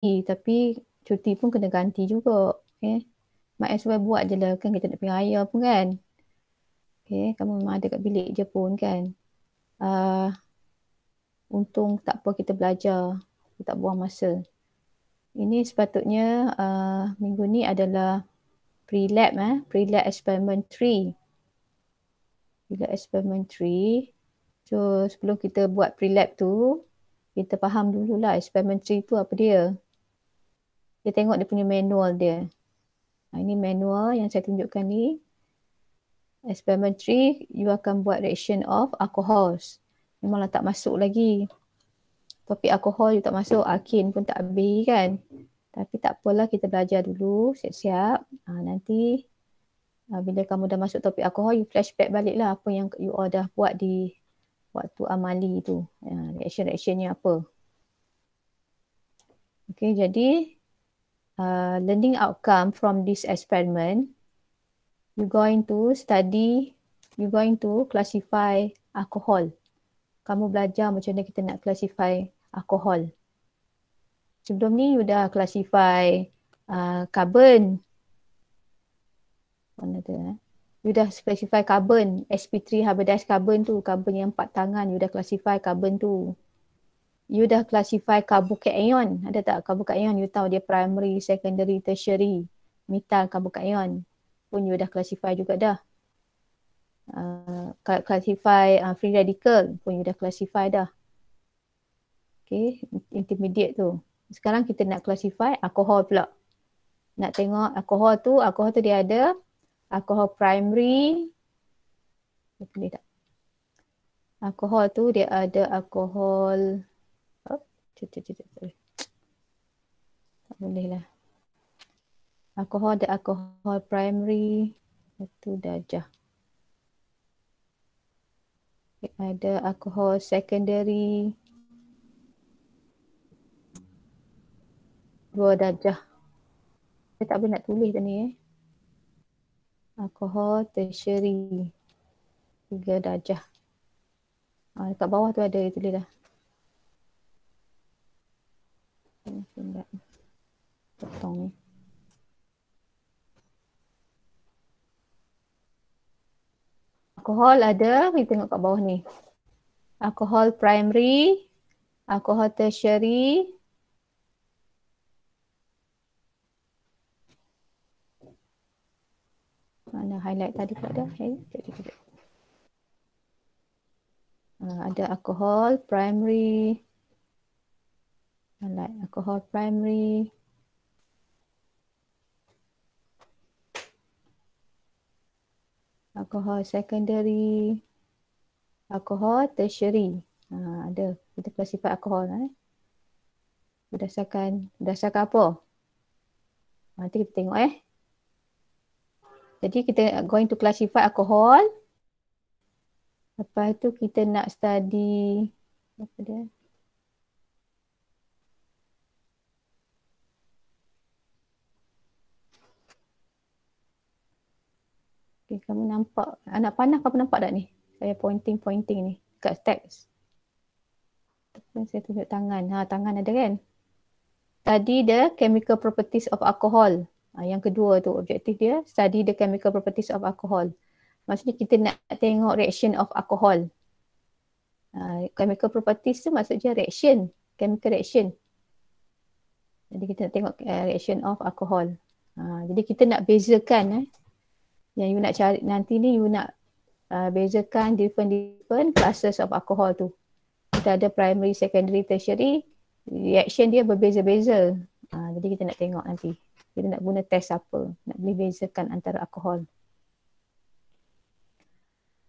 tapi cuti pun kena ganti juga. Okay. Might as well buat je lah kan, kita nak pergi raya pun kan. Okay, kamu memang ada kat bilik je pun kan. Untung tak apa kita belajar, kita tak buang masa. Ini sepatutnya minggu ni adalah pre-lab pre-lab experiment 3. Pre-lab experiment 3. So sebelum kita buat pre-lab tu, kita faham dululah experiment 3 tu apa dia. Kita tengok dia punya manual dia. Ini manual yang saya tunjukkan ni. Experiment 3, you akan buat reaction of alcohols. Memanglah tak masuk lagi. Topik alkohol you tak masuk, alkin pun tak habis kan. Tapi tak apalah, kita belajar dulu, siap-siap. Nanti bila kamu dah masuk topik alkohol, you flashback balik lah apa yang you all dah buat di waktu amali tu. Reaction-reactionnya apa. Okay, jadi learning outcome from this experiment, you're going to classify alcohol. Kamu belajar macam mana kita nak classify alkohol. Sebelum ni you dah classify carbon. Mana tu You dah classify carbon, sp3 hybridized carbon tu, carbon yang 4 tangan, you dah classify carbon tu. You dah classify carbocation. Ada tak carbocation? You tahu dia primary, secondary, tertiary. Methyl carbocation pun you dah classify juga dah. Classify free radical pun you dah classify dah. Okay, intermediate tu. Sekarang kita nak classify alcohol pula. Nak tengok alcohol tu dia ada alcohol primary. Boleh tak? Alcohol tu dia ada alcohol tak boleh lah. Alkohol ada alkohol primary, itu darjah. Ada alkohol secondary, 2 darjah. Saya tak boleh nak tulis tadi Alkohol tertiary, 3 darjah. Dekat bawah tu ada tulis dah. Potong ni. Alkohol ada, kita tengok kat bawah ni. Alkohol primary, alkohol tertiary, mana highlight tadi pula dah. Ada alkohol primary, highlight alkohol primary, alkohol secondary, alkohol tertiary. Ada, kita classify alkohol berdasarkan apa? Nanti kita tengok Jadi kita going to classify alkohol. Lepas tu kita nak study apa dia? Okay, kamu nampak, anak panah kamu nampak tak ni? Saya pointing ni kat teks. Saya tunjuk tangan. Tangan ada kan? Study the chemical properties of alcohol. Yang kedua tu objektif dia, study the chemical properties of alcohol. Maksudnya kita nak tengok reaction of alcohol. Chemical properties tu maksudnya reaction, chemical reaction. Jadi kita nak tengok reaction of alcohol. Jadi kita nak bezakan yang you nak cari nanti ni, you nak bezakan different classes of alcohol tu. Kita ada primary, secondary, tertiary, reaction dia berbeza-beza. Jadi kita nak tengok nanti. Kita nak guna test apa, nak boleh bezakan antara alkohol.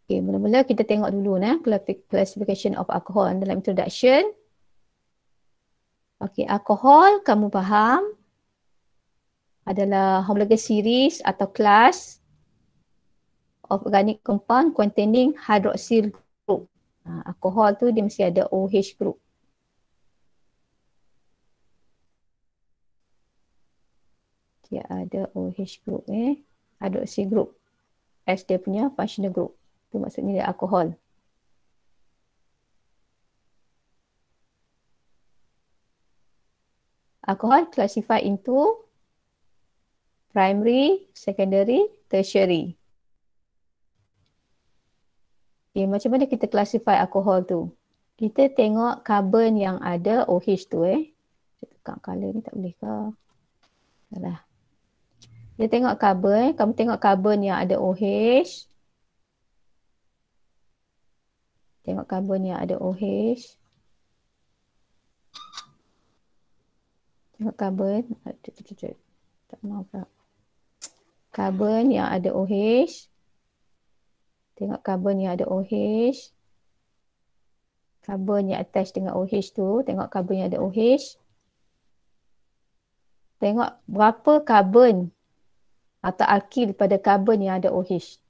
Okay, mula-mula kita tengok dulu classification of alcohol dalam introduction. Okay, alkohol kamu faham adalah homologous series atau class of organic compound containing hydroxyl group. Alkohol tu dia mesti ada OH group. Dia ada OH group hydroxyl group. S dia punya functional group. Itu maksudnya dia alkohol. alcohol classified into primary, secondary, tertiary. Okay, macam mana kita classify alkohol tu? Kita tengok carbon yang ada OH tu Saya tekan color ni tak boleh ke? Salah. Kita tengok carbon, kamu tengok carbon yang ada OH. Tengok carbon yang ada OH. Tengok carbon. Tak mahu pula. Carbon yang ada OH. Tengok carbon yang ada OH. Carbon yang attach dengan OH tu. Tengok carbon yang ada OH. Tengok berapa carbon atau alkyl pada carbon yang ada OH.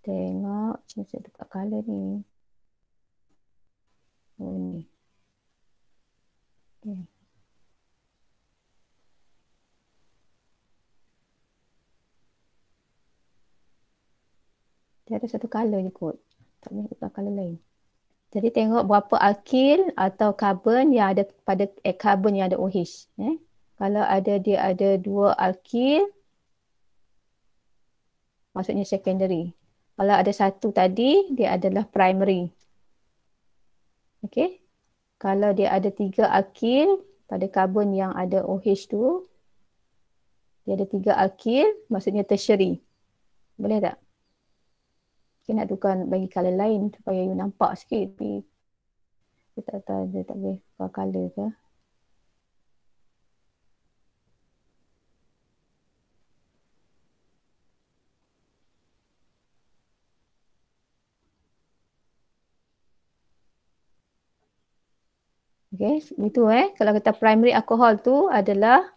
Tengok. Macam saya tukar color ni. Oh ni. Okay. Dia ada satu color je kot. Tak boleh tukar color lain. Jadi tengok berapa alkyl atau carbon yang ada pada carbon yang ada OH. Kalau dia ada 2 alkyl, maksudnya secondary. Kalau ada 1 tadi, dia adalah primary. Okey. Kalau dia ada 3 alkyl pada karbon yang ada OH tu, dia ada 3 alkyl, maksudnya tertiary. Boleh tak? Kita nak tukar bagi color lain supaya you nampak sikit. Tapi dia tak tahu, dia tak boleh tukar color ke. Okey, itu kalau kita primary alcohol tu adalah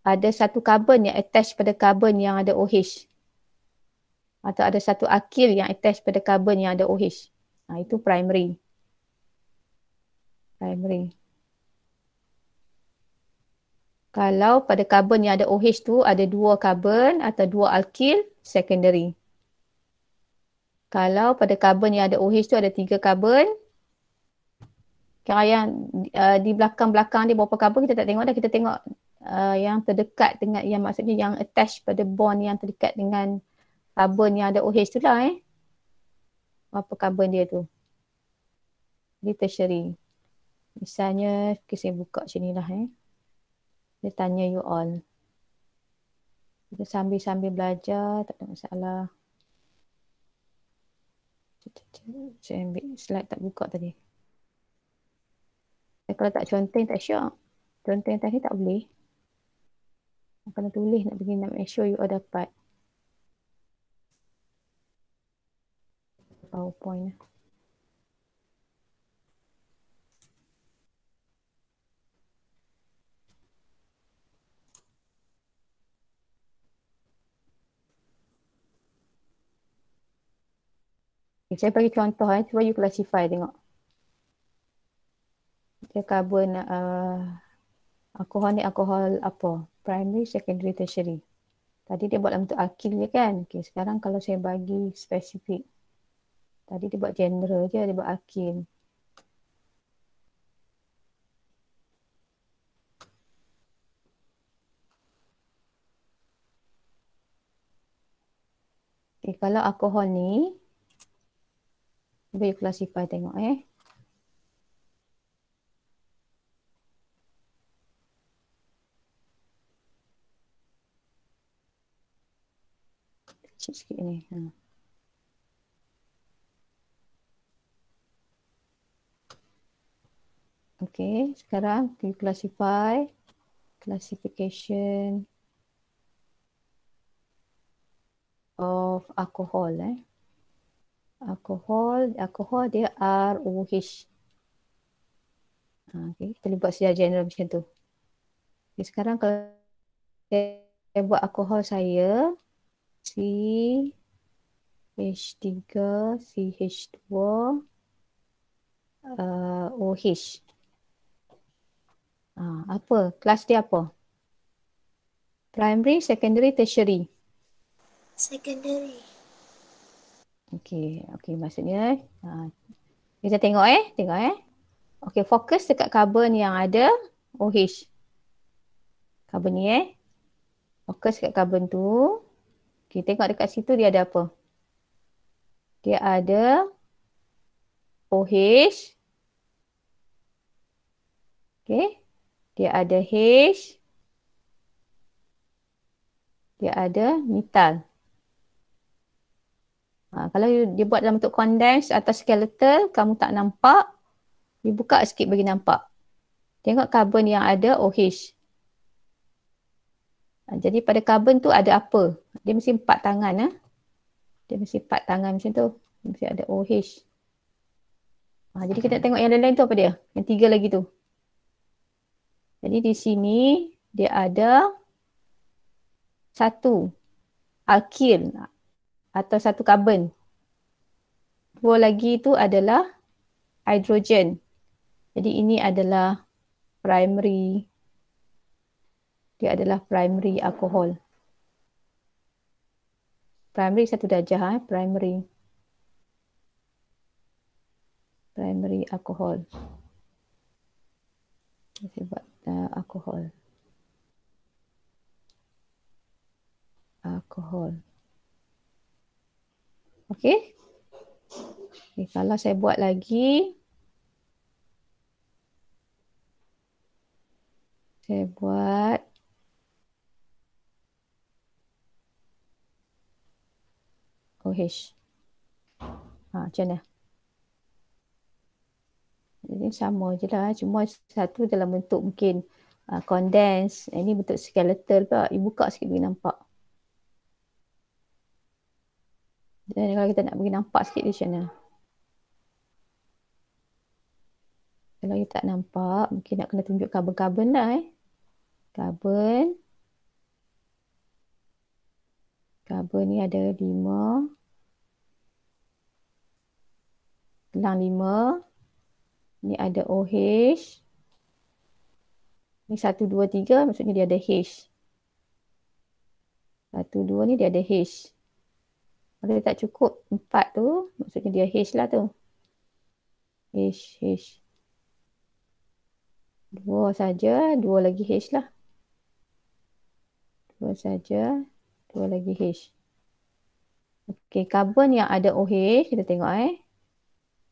ada 1 karbon yang attach pada karbon yang ada OH. Atau ada 1 alkyl yang attach pada karbon yang ada OH. Itu primary. Primary. Kalau pada karbon yang ada OH tu ada 2 karbon atau 2 alkyl, secondary. Kalau pada karbon yang ada OH tu ada 3 karbon, kalau yang di belakang-belakang dia berapa karbon kita tak tengok dah. Kita tengok yang terdekat dengan, yang maksudnya yang attach pada bond yang terdekat dengan karbon yang ada OH tu lah berapa karbon dia tu. Dia tertiary. Misalnya, saya buka macam ni lah Dia tanya you all. Kita sambil-sambil belajar, tak ada masalah. Saya ambil slide tak buka tadi. Kalau tak conteng tak syak. Conteng tadi tak boleh. Kena tulis nak pergi nak make sure you all dapat. PowerPoint. Okay, saya bagi contoh cuba you classify tengok. Dia karbon alkohol ni alkohol apa? Primary, secondary, tertiary. Tadi dia buat dalam bentuk alkyl je kan? Okay, sekarang kalau saya bagi spesifik. Tadi dia buat general je, dia buat alkyl. Okay, kalau alkohol ni, cuba you classify tengok Kecil sikit ni. Okay, sekarang you classify. Classification of alcohol Alcohol dia ROH. Okay, kita boleh buat secara general macam tu. Okay, sekarang kalau saya buat alkohol saya CH3 CH2 OH. Apa? Kelas dia apa? Primary, secondary, tertiary? Secondary. Okey, maksudnya kita tengok tengok Okey, fokus dekat karbon yang ada OH. Karbon ni Fokus dekat karbon tu. Okey, tengok dekat situ dia ada apa? Dia ada OH. Okey. Dia ada H. Dia ada metal. Kalau dia buat dalam bentuk condense atau skeletal, kamu tak nampak, dia buka sikit bagi nampak. Tengok karbon yang ada OH. Jadi pada karbon tu ada apa? Dia mesti 4 tangan. Dia mesti 4 tangan macam tu. Dia mesti ada OH. Jadi kita tengok yang lain-lain tu apa dia? Yang 3 lagi tu. Jadi di sini dia ada satu alkyl atau satu karbon. 2 lagi tu adalah hidrogen. Jadi ini adalah primary. Dia adalah primary alcohol. Primary satu darjah, primary. Primary alcohol. Saya buat alcohol. Alcohol. Okey. Okay, kalau saya buat lagi, saya buat OH. Macam mana? Jadi sama je lah. Cuma satu dalam bentuk mungkin condense. Ini bentuk skeletal pula. You buka sikit bagi nampak. Dan kalau kita nak bagi nampak sikit dia macam mana? Kalau kita tak nampak, mungkin nak kena tunjuk karbon-karbon dah Karbon. Karbon ni ada 5. Gelang 5. Ni ada OH. Ni 1, 2, 3 maksudnya dia ada H. 1, 2 ni dia ada H. Kalau dia tak cukup 4 tu, maksudnya dia H lah tu. H. 2 saja, 2 lagi H lah. 2 saja, 2 lagi H. Okey, karbon yang ada OH, kita tengok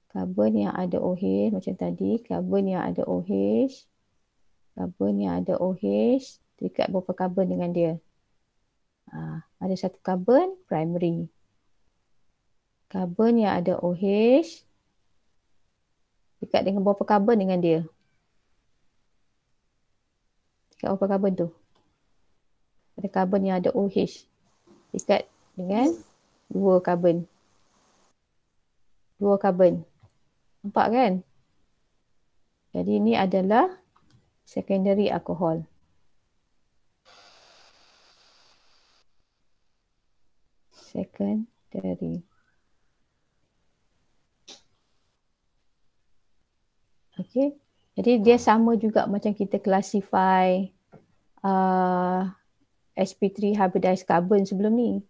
Karbon yang ada OH macam tadi, karbon yang ada OH. Karbon yang ada OH, terikat berapa karbon dengan dia? Ada satu karbon primary. Karbon yang ada OH, terikat dengan berapa karbon dengan dia? Terikat berapa karbon tu? Ada karbon yang ada OH, terikat dengan 2 karbon. 2 karbon. Nampak kan? Jadi ini adalah secondary alcohol. Secondary. Okey. Jadi dia sama juga macam kita classify sp3 hybridized carbon sebelum ni.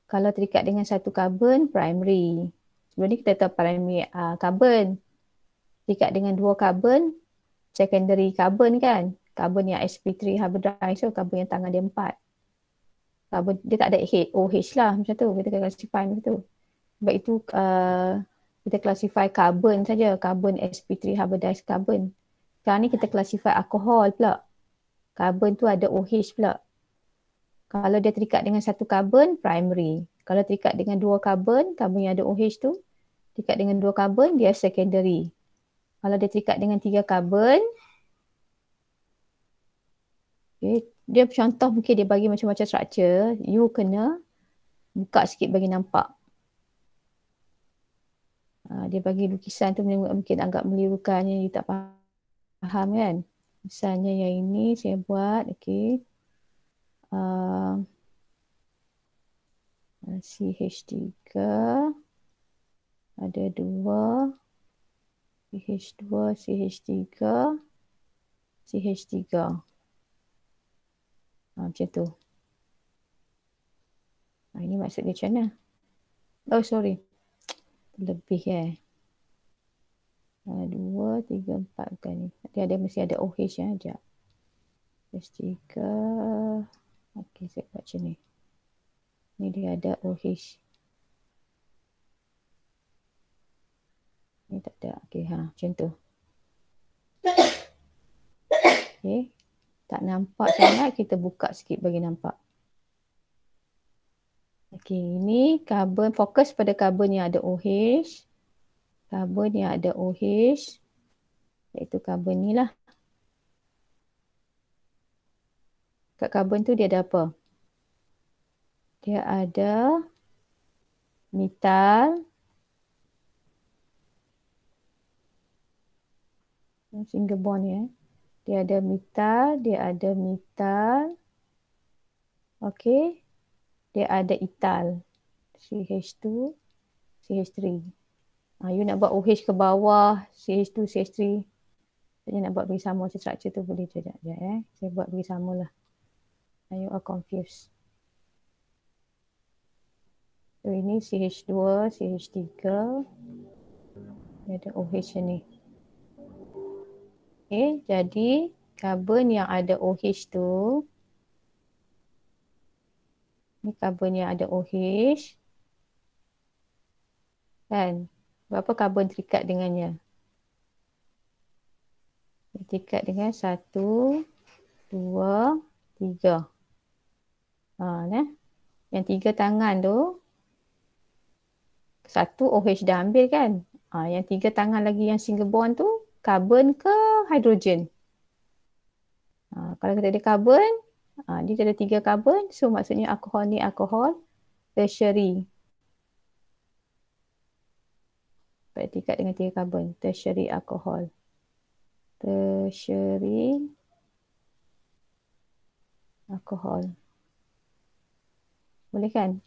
Kalau terikat dengan satu karbon, primary. Sebelum ni kita tahu primary carbon. Terikat dengan 2 karbon, secondary carbon kan. Karbon yang sp3 hybridized tu, karbon yang tangan dia 4. Karbon dia tak ada OH lah macam tu. Kita classify macam tu. Sebab itu kita classify carbon saja. Carbon sp3 hybridized carbon. Sekarang ni kita classify alkohol pula. Carbon tu ada OH pula. Kalau dia terikat dengan satu karbon, primary. Kalau terikat dengan 2 karbon, karbon yang ada OH tu, terikat dengan 2 karbon, dia secondary. Kalau dia terikat dengan 3 karbon, okay, dia contoh mungkin dia bagi macam-macam structure, you kena buka sikit bagi nampak. Dia bagi lukisan tu mungkin agak melirukan, you tak faham kan. Misalnya yang ini saya buat, okay. CH3 ada 2, CH2, CH3, CH3. Macam tu. Ini maksudnya macam mana? Oh sorry. Lebih 2, 3, 4 bukan ni. Dia ada mesti ada OH ya. Sekejap. S3. Okey, saya buat macam ni. Ni dia ada OH. Ni tak ada. Okey, macam tu. Okey. Tak nampak sangat, kita buka sikit bagi nampak. Okey, ini karbon, fokus pada karbon yang ada OH. Karbon yang ada OH, iaitu karbon ni lah. Kat karbon tu dia ada apa? Dia ada metal, single bond ya. Dia ada metal, okey. Dia ada etal, CH2, CH3. You nak buat OH ke bawah, CH2, CH3. Saya nak buat bagi sama structure tu boleh je. Sekejap ya. Saya buat bagi sama lah. You are confused. So ini CH2, CH3. Dia ada OH ni. Okay, jadi karbon yang ada OH tu, ni karbon yang ada OH. Kan? Berapa karbon terikat dengannya? Terikat dengan 1, 2, 3. Yang 3 tangan tu, 1 OH dah ambil kan? Yang 3 tangan lagi yang single bond tu, karbon ke hidrogen? Kalau kita ada karbon, dia ada 3 karbon, so maksudnya alkohol ni alkohol tertiary. Terikat dengan 3 karbon, tertiary alkohol. Tertiary alkohol. Boleh kan?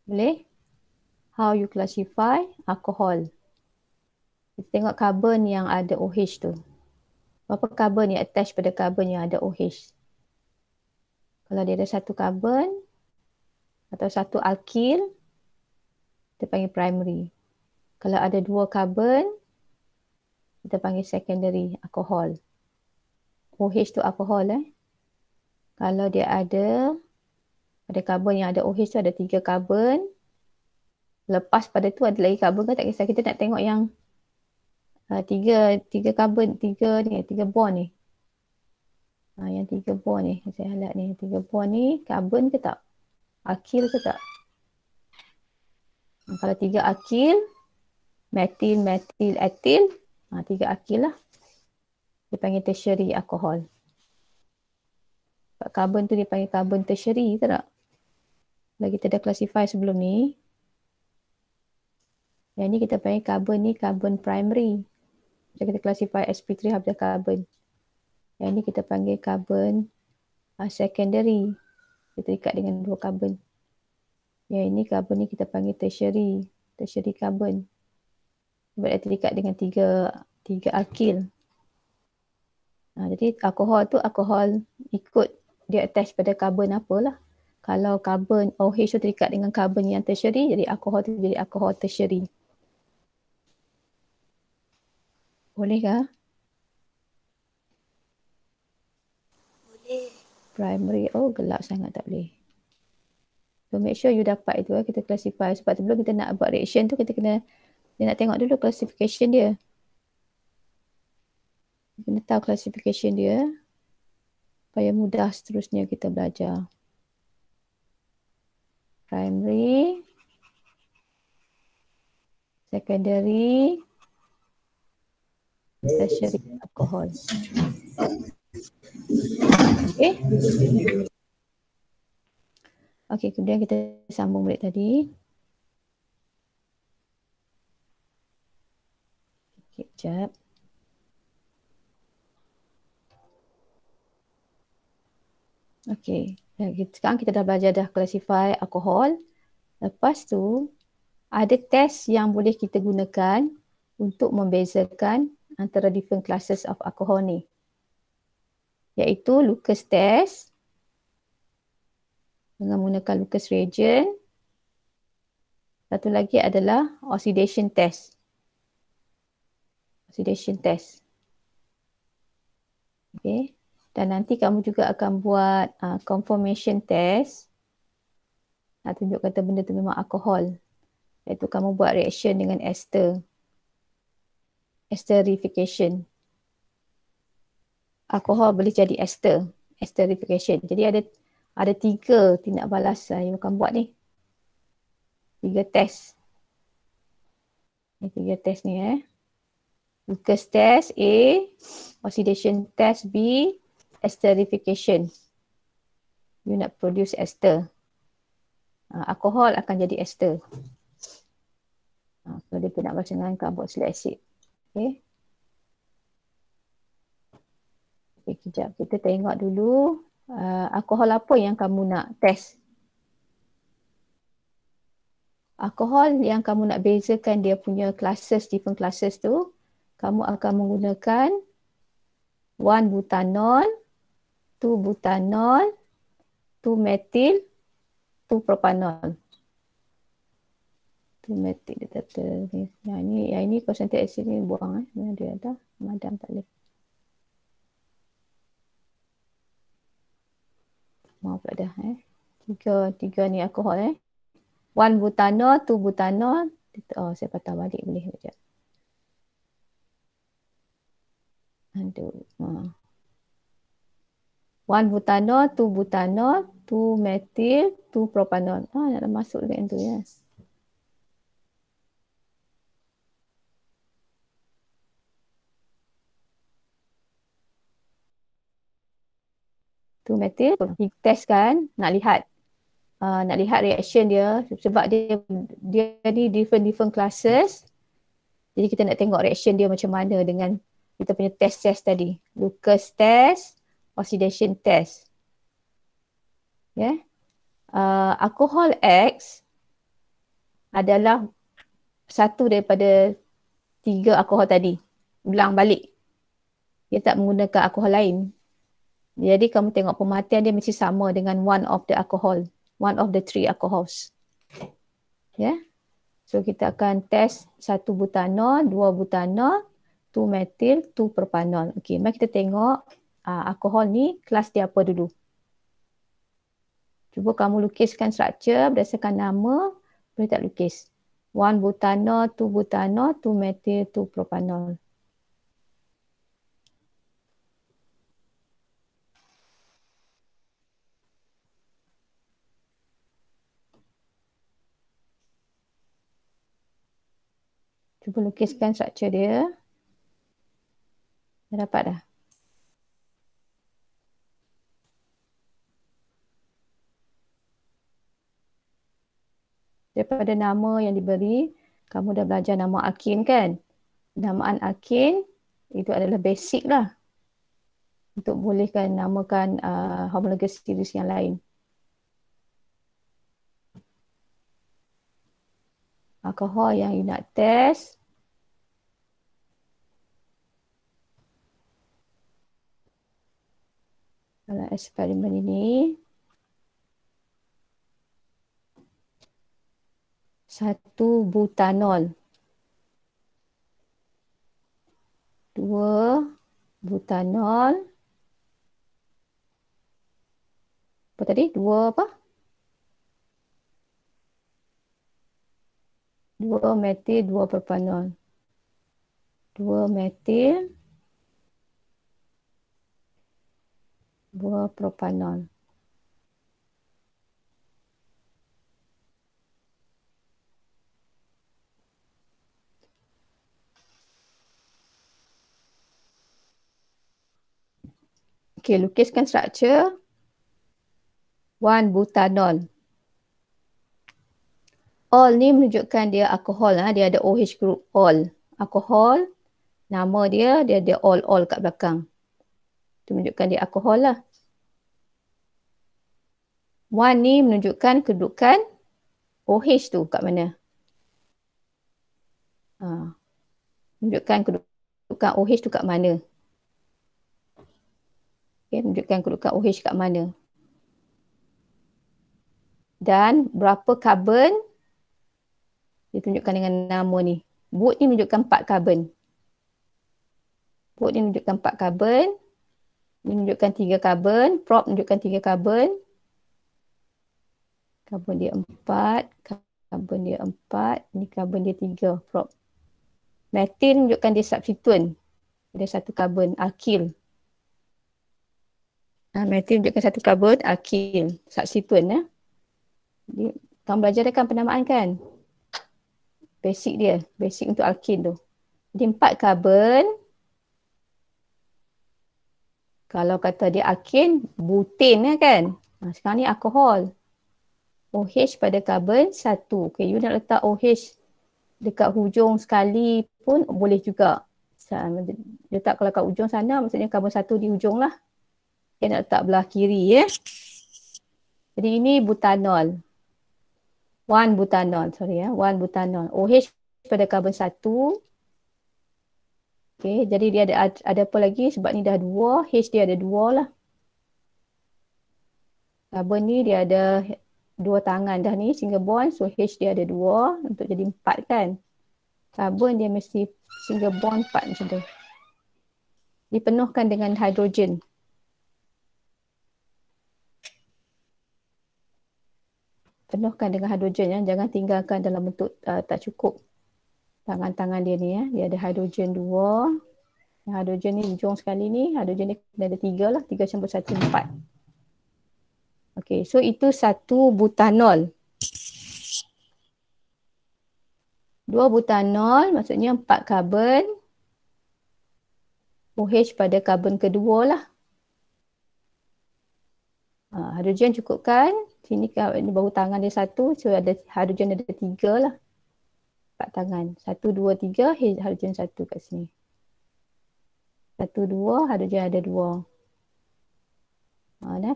Boleh? How you classify alkohol? Kita tengok karbon yang ada OH tu. Berapa karbon yang attach pada karbon yang ada OH? Kalau dia ada 1 karbon atau 1 alkyl, kita panggil primary. Kalau ada 2 karbon, kita panggil secondary alkohol. OH tu alkohol Kalau dia ada pada karbon yang ada OH tu ada 3 karbon. Lepas pada tu ada lagi karbon kan, tak kisah, kita nak tengok yang 3 karbon, 3 bond ni. Yang 3 bond ni, saya highlight ni. 3 bond ni karbon ke tak? Alkyl ke tak? Kalau 3 alkyl, metil, etil, 3 alkyl lah. Dia panggil tertiary alkohol. Karbon tu dia panggil karbon tertiary, tak? Lagi kita dah classify sebelum ni. Yang ni kita panggil karbon ni karbon primary. Macam kita classify sp3 habis karbon. Yang ni kita panggil karbon secondary. Kita terikat dengan 2 karbon. Yang ini karbon ni kita panggil tertiary karbon. Sebab dia terikat dengan 3 alkyl. Jadi alkohol tu alkohol ikut dia attach pada karbon apalah. Kalau karbon OH tu terikat dengan karbon yang tertiary, jadi alkohol tu jadi alkohol tertiary. Boleh ke? Boleh. Primary, gelap sangat tak boleh. So make sure you dapat itu kita classify. Sebab sebelum kita nak buat reaction tu, kita nak tengok dulu classification dia. Kena tahu classification dia supaya mudah seterusnya kita belajar. Primary, secondary, tertiary alcohol. Okay. Okay, kemudian kita sambung balik tadi. Okay, sekejap. Okay, sekarang kita dah belajar dah classify alkohol. Lepas tu, ada test yang boleh kita gunakan untuk membezakan antara different classes of alcohol ni. Iaitu Lucas test dengan menggunakan Lucas reagent. Satu lagi adalah oxidation test. Oxidation test. Okay. Dan nanti kamu juga akan buat conformation test. Nak tunjuk kata benda tu memang alkohol. Iaitu kamu buat reaction dengan ester. Esterification. Alkohol boleh jadi ester. Esterification. Jadi ada 3 tindak balas yang akan buat ni. 3 test. Ni 3 test ni Lucas test A, oxidation test B, esterification. You nak produce ester. Alkohol akan jadi ester. So dia nak balas dengan carboxylic acid. Okay. Okay, kejap. Kita tengok dulu alkohol apa yang kamu nak test. Alkohol yang kamu nak bezakan dia punya classes, different classes tu, kamu akan menggunakan 1-butanol, 2-butanol, 2-methyl, 2-propanol. 2-methyl dia kata ni. Yang ini concentrated acid ni buang Mana dia ada? Madam tak boleh. Maaf pula dah Tiga ni alkohol 1-butanol, 2-butanol. Saya patah balik boleh sekejap. Aduh. 1-butanol, 2-butanol, 2-methyl, 2-propanol. Nak masuk dekat tu ya. Tu methyl, test kan, nak lihat reaction dia sebab dia ni different classes. Jadi kita nak tengok reaction dia macam mana dengan kita punya test tadi. Lucas test, oxidation test. Ya. Alkohol X adalah satu daripada 3 alkohol tadi. Ulang balik. Dia tak menggunakan alkohol lain. Jadi kamu tengok pematian dia mesti sama dengan one of the 3 alcohols. Ya. So kita akan test 1-butanol, 2-butanol, 2-methyl, 2-propanol. Okey, mari kita tengok alkohol ni kelas dia apa dulu. Cuba kamu lukiskan struktur berdasarkan nama, boleh tak lukis? 1-butanol, 2-butanol, 2-methyl, 2-propanol. Cuba lukiskan struktur dia. Dah dapat dah? Daripada nama yang diberi, kamu dah belajar nama alkin kan? Namaan alkin itu adalah basic lah. Untuk bolehkan namakan homologous series yang lain. Alkohol yang you nak test dalam eksperimen ini 1-butanol, 2-butanol, apa tadi? 2 apa? 2-methyl, 2-propanol. 2-methyl, 2-propanol. Okey, lukiskan struktur 1-butanol. All ni menunjukkan dia alkohol. Dia ada OH group all. Alkohol, nama dia ada all kat belakang. Itu menunjukkan dia alkohol lah. 1 ni menunjukkan kedudukan OH tu kat mana. Menunjukkan kedudukan OH tu kat mana. Okay, menunjukkan kedudukan OH kat mana. Dan berapa karbon Dia tunjukkan dengan nama ni. Boot ni menunjukkan 4 karbon. Boot ni menunjukkan 4 karbon. Ini menunjukkan 3 karbon. Prop menunjukkan 3 karbon. Karbon dia 4. Karbon dia 4. Ini karbon dia 3. Prop. Metil menunjukkan dia substituent. Ada 1 karbon. Alkyl. Metil menunjukkan 1 karbon. Alkyl. Substituent. Jadi, kamu belajar dah kan penamaan kan? Basic dia. Basic untuk alkyl tu. Jadi 4 karbon. Kalau kata dia alkane, butane kan? Sekarang ni alkohol. OH pada karbon 1. Okay, you nak letak OH dekat hujung sekali pun boleh juga. Letak kalau kat hujung sana, maksudnya karbon 1 di hujung lah. Dia nak letak belah kiri ya. Jadi ini butanol. 1 butanol, sorry ya. 1 butanol. OH pada karbon 1. Okay, jadi dia ada apa lagi? Sebab ni dah 2, H dia ada 2 lah. Karbon ni dia ada 2 tangan dah ni, single bond. So H dia ada 2 untuk jadi 4 kan. Karbon dia mesti single bond 4 macam tu. Dipenuhkan dengan hidrogen. Penuhkan dengan hidrogen ya. Jangan tinggalkan dalam bentuk tak cukup. Tangan-tangan dia ni ya. Dia ada hidrogen 2. Hidrogen ni hujung sekali ni. Hidrogen ni kena ada 3 lah. 3 campur 1, 4. Okay, so itu 1 butanol. 2 butanol maksudnya 4 karbon. OH pada karbon kedua lah. Hidrogen cukup kan? Sini bahu tangan dia 1. So ada hidrogen ada 3 lah. 4 tangan. 1, 2, 3. Hidrogen 1 kat sini. 1, 2. Hidrogen ada 2.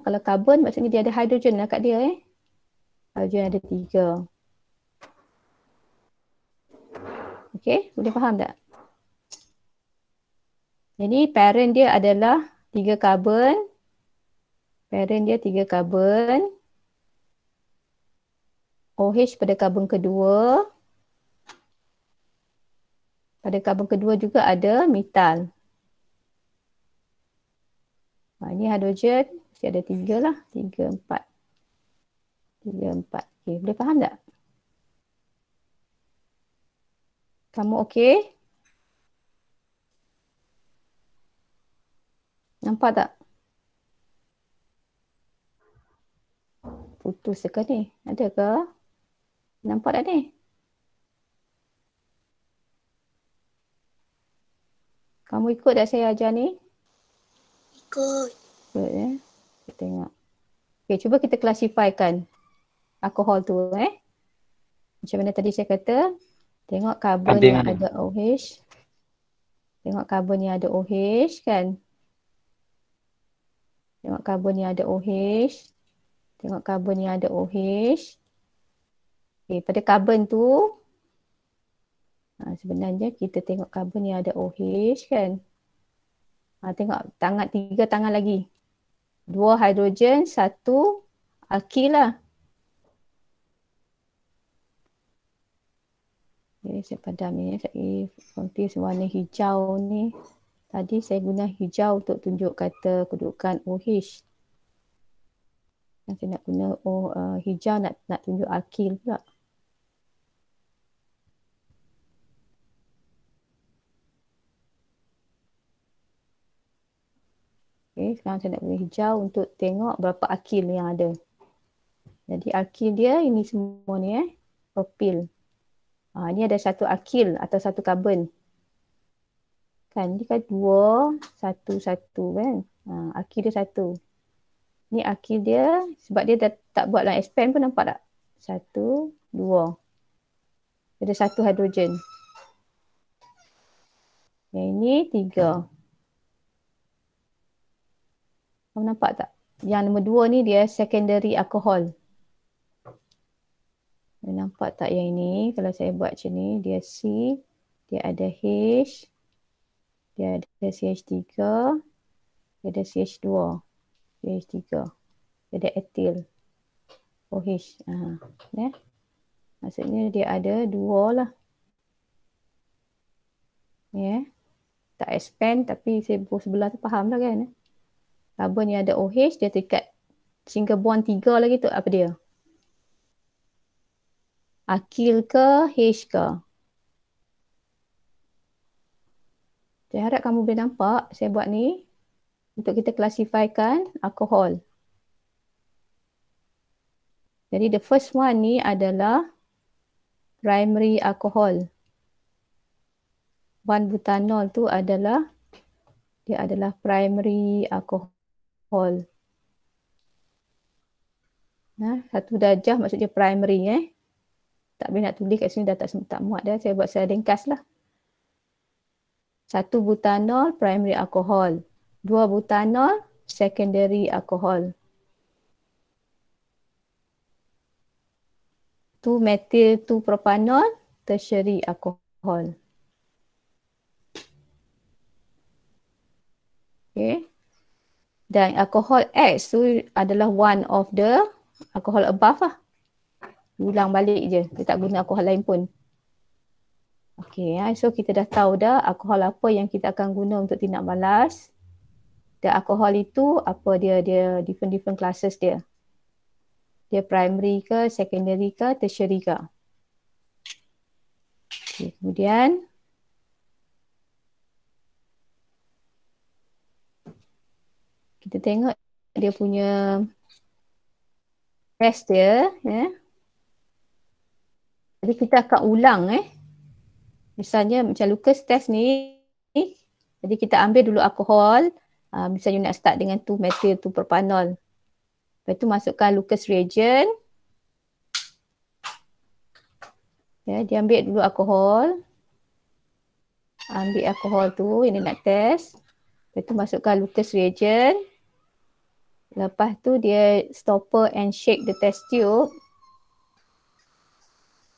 Kalau karbon maksudnya dia ada hidrogen lah kat dia Hidrogen ada 3. Okay, boleh faham tak? Jadi parent dia adalah 3 karbon. Parent dia 3 karbon. OH pada karbon kedua. Pada karbon kedua juga ada metal. Ini hidrogen. Mesti ada 3 lah. 3, 4. 3, 4. Okay, boleh faham tak? Kamu okey? Nampak tak? Putus ke ni? Ada ke? Nampak tak ni? Kamu ikut tak saya ajar ni? Ikut. Ikut Kita tengok. Okay, cuba kita klasifikan alkohol tu Macam mana tadi saya kata? Tengok karbon yang ada OH. Tengok karbon yang ada OH kan? Tengok karbon yang ada OH. Tengok karbon yang ada OH. Okay, pada karbon tu sebenarnya kita tengok karbon yang ada OH kan. Tengok tangan 3 tangan lagi. 2 hidrogen, 1 alkyl lah. Okay, saya padam ni. Saya confuse warna hijau ni. Tadi saya guna hijau untuk tunjuk kata kedudukan OH. Saya nak guna hijau nak tunjuk alkyl pula. Okay, sekarang saya nak guna hijau untuk tengok berapa alkyl yang ada. Jadi alkyl dia ini semua ni propyl. Ni ada 1 alkyl atau 1 karbon. Kan ni kan 2, 1, 1 kan. Alkyl dia 1. Ni alkyl dia sebab dia tak buat dalam expand pun nampak tak? 1, 2. Ada 1 hidrogen. Yang ini 3. Kamu nampak tak? Yang nombor 2 ni dia secondary alcohol. Nampak tak yang ini? Kalau saya buat macam ni, dia C, dia ada H, dia ada CH3, dia ada CH2, CH3, dia ada etil, OH. Maksudnya dia ada 2 lah. Ya. Tak expand tapi sebelah tu faham lah kan. Carbon yang ada OH dia terikat single bond 3 lagi tu apa dia? Akil ke H ke? Saya harap kamu boleh nampak saya buat ni untuk kita klasifikasikan alkohol. Jadi the first one ni adalah primary alcohol. 1-butanol tu adalah dia adalah primary alcohol. Nah, 1 darjah maksudnya primary Tak boleh nak tulis kat sini dah tak muat dah. Saya buat secara ringkas lah. 1-butanol primary alcohol. 2-butanol secondary alcohol. 2-methyl 2-propanol tertiary alcohol. Okay. Dan alkohol X tu adalah one of the alkohol above lah. Ulang balik je. Dia tak guna alkohol lain pun. Okay, so kita dah tahu dah alkohol apa yang kita akan guna untuk tindak balas. Dan alkohol itu apa dia different classes dia. Dia primary ke, secondary ke, tertiary ke. Okay, kemudian kita tengok dia punya test dia. Jadi kita akan ulang. Misalnya macam Lucas test ni. Jadi kita ambil dulu alkohol. Misalnya nak start dengan 2-methyl 2-propanol. Lepas tu masukkan Lucas reagent. Ya, dia ambil dulu alkohol. Ambil alkohol tu yang dia nak test. Lepas tu masukkan Lucas reagent. Lepas tu dia stopper and shake the test tube.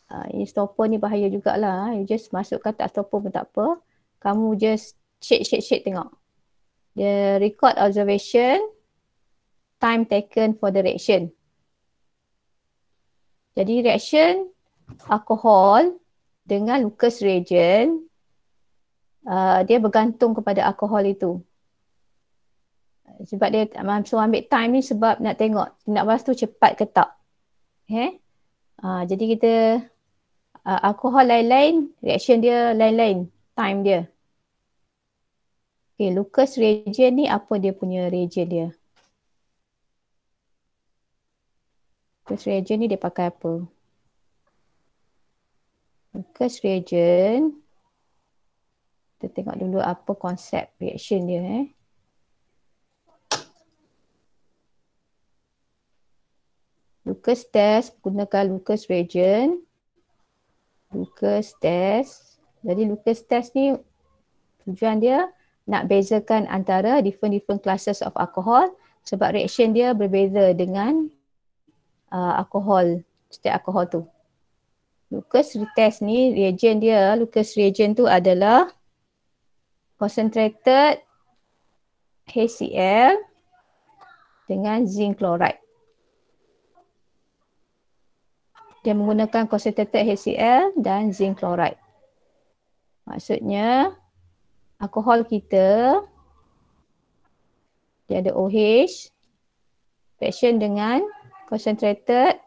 Ini stopper ni bahaya jugalah. You just masukkan tak stopper pun tak apa. Kamu just shake tengok. Dia record observation. Time taken for the reaction. Jadi reaction alkohol dengan Lucas reagent dia bergantung kepada alkohol itu. Sebab dia so ambil time ni sebab nak tengok tindak balas tu cepat ke tak. Jadi kita alkohol lain-lain, reaction dia lain-lain, time dia. Okay, Lucas reagent ni apa dia punya reagent dia? Lucas reagent ni dia pakai apa? Lucas reagent, kita tengok dulu apa konsep reaction dia. Lucas test gunakan Lucas reagent. Lucas test. Jadi Lucas test ni tujuan dia nak bezakan antara different classes of alcohol sebab reaction dia berbeza dengan alkohol, setiap alkohol tu. Lucas test ni reagent dia, Lucas reagent tu adalah concentrated HCl dengan zinc chloride. Dia menggunakan concentrated HCl dan zinc chloride. Maksudnya alkohol kita dia ada OH reaction dengan concentrated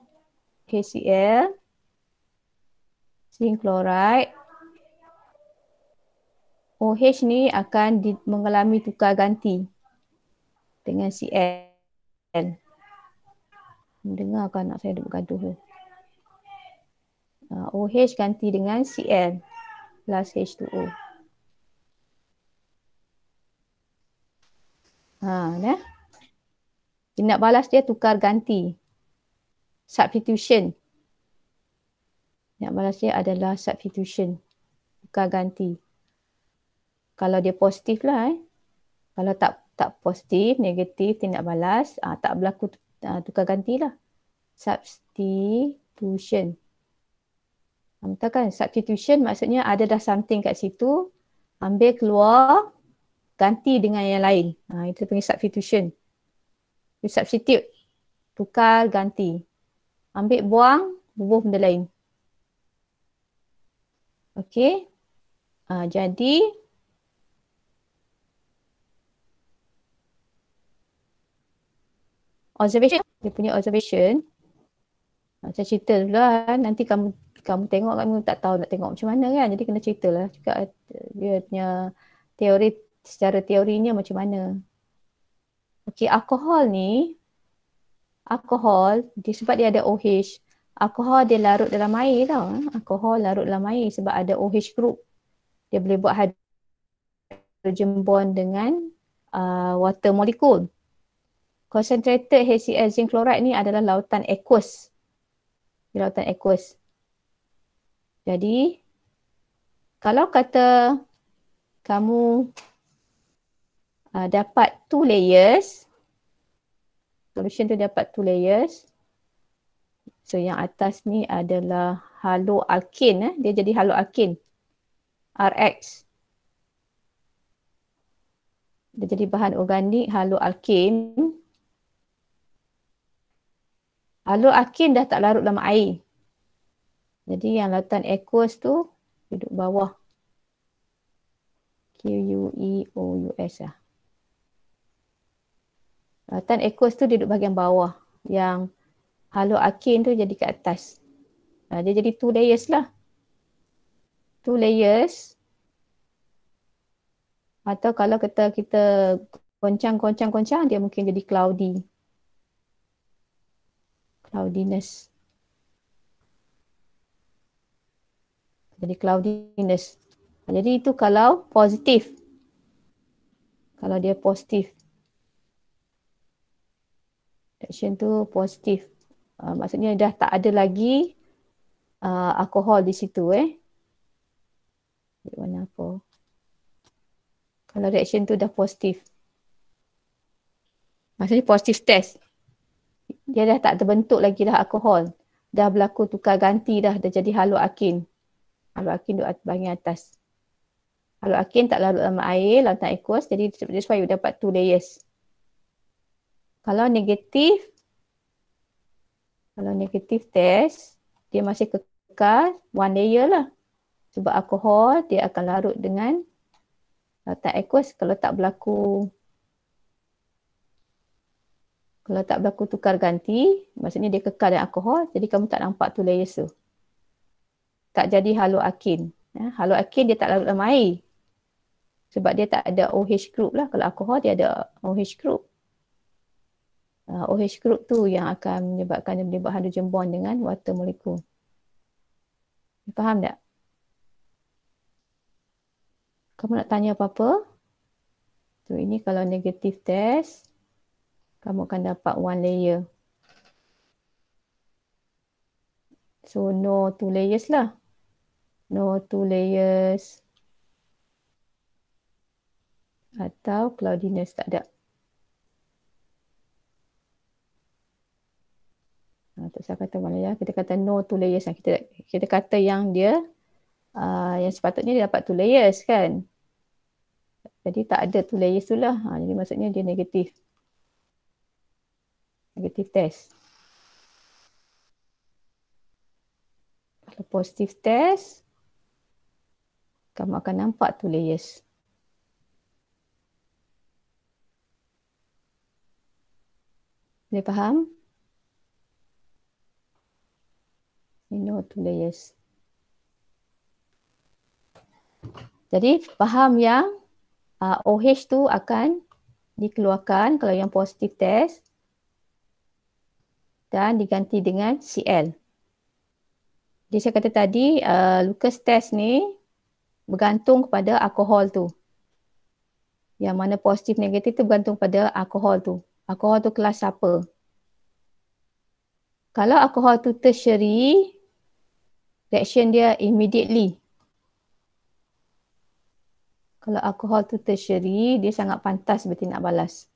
HCl, zinc chloride. OH ni akan mengalami tukar ganti dengan Cl. Dengar kan anak saya duk bergaduh tu. OH ganti dengan Cl plus H2O. Tindak balas dia tukar ganti. Substitution. Tindak balas dia adalah substitution. Tukar ganti. Kalau dia positif lah. Kalau tak positif, negatif, tindak balas, tak berlaku tukar ganti lah. Substitution. Betul kan? Substitution maksudnya ada dah something kat situ, ambil keluar, ganti dengan yang lain. Itu panggil substitution. You substitute. Tukar ganti. Ambil buang, bubuh benda lain. Okey. Jadi observation, dia punya observation. Saya cerita dulu lah, nanti kamu tengok, kamu tak tahu nak tengok macam mana kan. Jadi kena ceritalah juga dia punya teori, secara teorinya macam mana. Okey, alkohol sebab dia ada OH. Alkohol dia larut dalam air tau. Alkohol larut dalam air sebab ada OH group. Dia boleh buat hydrogen bond dengan water molecule. Concentrated HCl zinc chloride ni adalah lautan aqueous. Lautan aqueous. Jadi kalau kata kamu dapat 2 layers, solution tu dapat 2 layers. So yang atas ni adalah haloalkane, dia jadi haloalkane. RX. Dia jadi bahan organik haloalkane. Haloalkane dah tak larut dalam air. Jadi yang lautan aqueous tu duduk bawah. QUEOUS lah. Lautan aqueous tu duduk bahagian bawah. Yang haloalkane tu jadi kat atas. Dia jadi 2 layers lah. 2 layers. Atau kalau kita goncang, dia mungkin jadi cloudy. Cloudiness. Jadi cloudiness. Jadi itu kalau positif. Kalau dia positif. Reaction tu positif. Maksudnya dah tak ada lagi alkohol di situ Warna apa? Kalau reaction tu dah positif. Maksudnya positif test. Dia dah tak terbentuk lagi dah alkohol. Dah berlaku tukar ganti dah jadi haloalkane. Haloalkane duduk bahagian atas. Haloalkane tak larut dalam air, lautan aqueous. Jadi that's why you dapat 2 layers. Kalau negatif test, dia masih kekal 1 layer lah. Sebab alkohol dia akan larut dengan lautan aqueous. Kalau tak berlaku tukar ganti, maksudnya dia kekal dengan alkohol, jadi kamu tak nampak 2 layers tu. Tak jadi haloalkane. Haloalkane dia tak larut dalam air. Sebab dia tak ada OH group lah. Kalau alkohol dia ada OH group. OH group tu yang akan menyebabkan dia boleh buat hydrogen bond dengan water molecule. Faham tak? Kamu nak tanya apa-apa? So ini kalau negative test, kamu akan dapat 1 layer. So no 2 layers lah. No 2 layers. Atau cloudiness tak ada. Tak usah kata mana ya. Kita kata no 2 layers. Kita kata yang dia yang sepatutnya dia dapat 2 layers kan. Jadi tak ada 2 layers tu lah. Jadi maksudnya dia negatif. Negatif test. Kalau positif test, kamu akan nampak 2 layers. Boleh faham? No 2 layers. Jadi faham yang OH tu akan dikeluarkan kalau yang positif test dan diganti dengan Cl. Jadi saya kata tadi Lucas test ni bergantung kepada alkohol tu. Yang mana positif negatif tu bergantung pada alkohol tu. Alkohol tu kelas apa? Kalau alkohol tu tertiary, reaction dia immediately. Kalau alkohol tu tertiary, dia sangat pantas bertindak balas.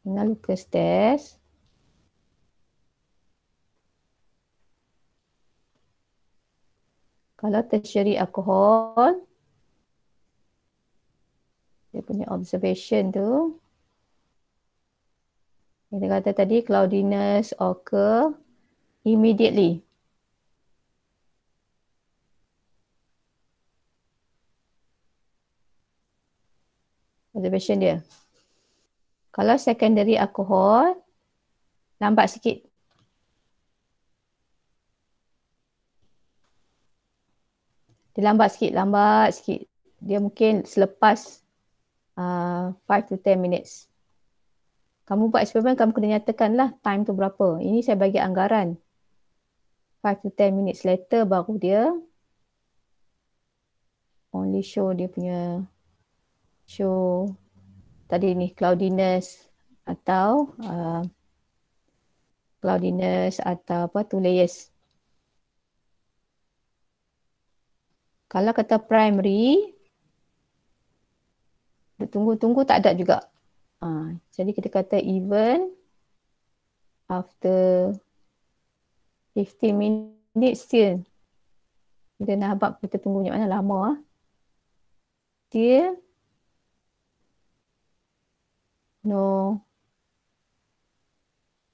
Dengan Lucas test, kalau tertiary alkohol, dia punya observation tu, kita kata tadi cloudiness occur immediately. observation dia. Kalau secondary alcohol, lambat sikit. Dia lambat sikit. Dia mungkin selepas 5 to 10 minutes. Kamu buat eksperimen, kamu kena nyatakan lah time tu berapa. Ini saya bagi anggaran. 5 to 10 minutes later baru dia only show dia punya show tadi ni cloudiness atau apa tu layers. Kalau kata primary, tunggu tak ada juga. Jadi kita kata even after 15 minutes still. Kita nak habaq kita tunggu macam mana lama. Still no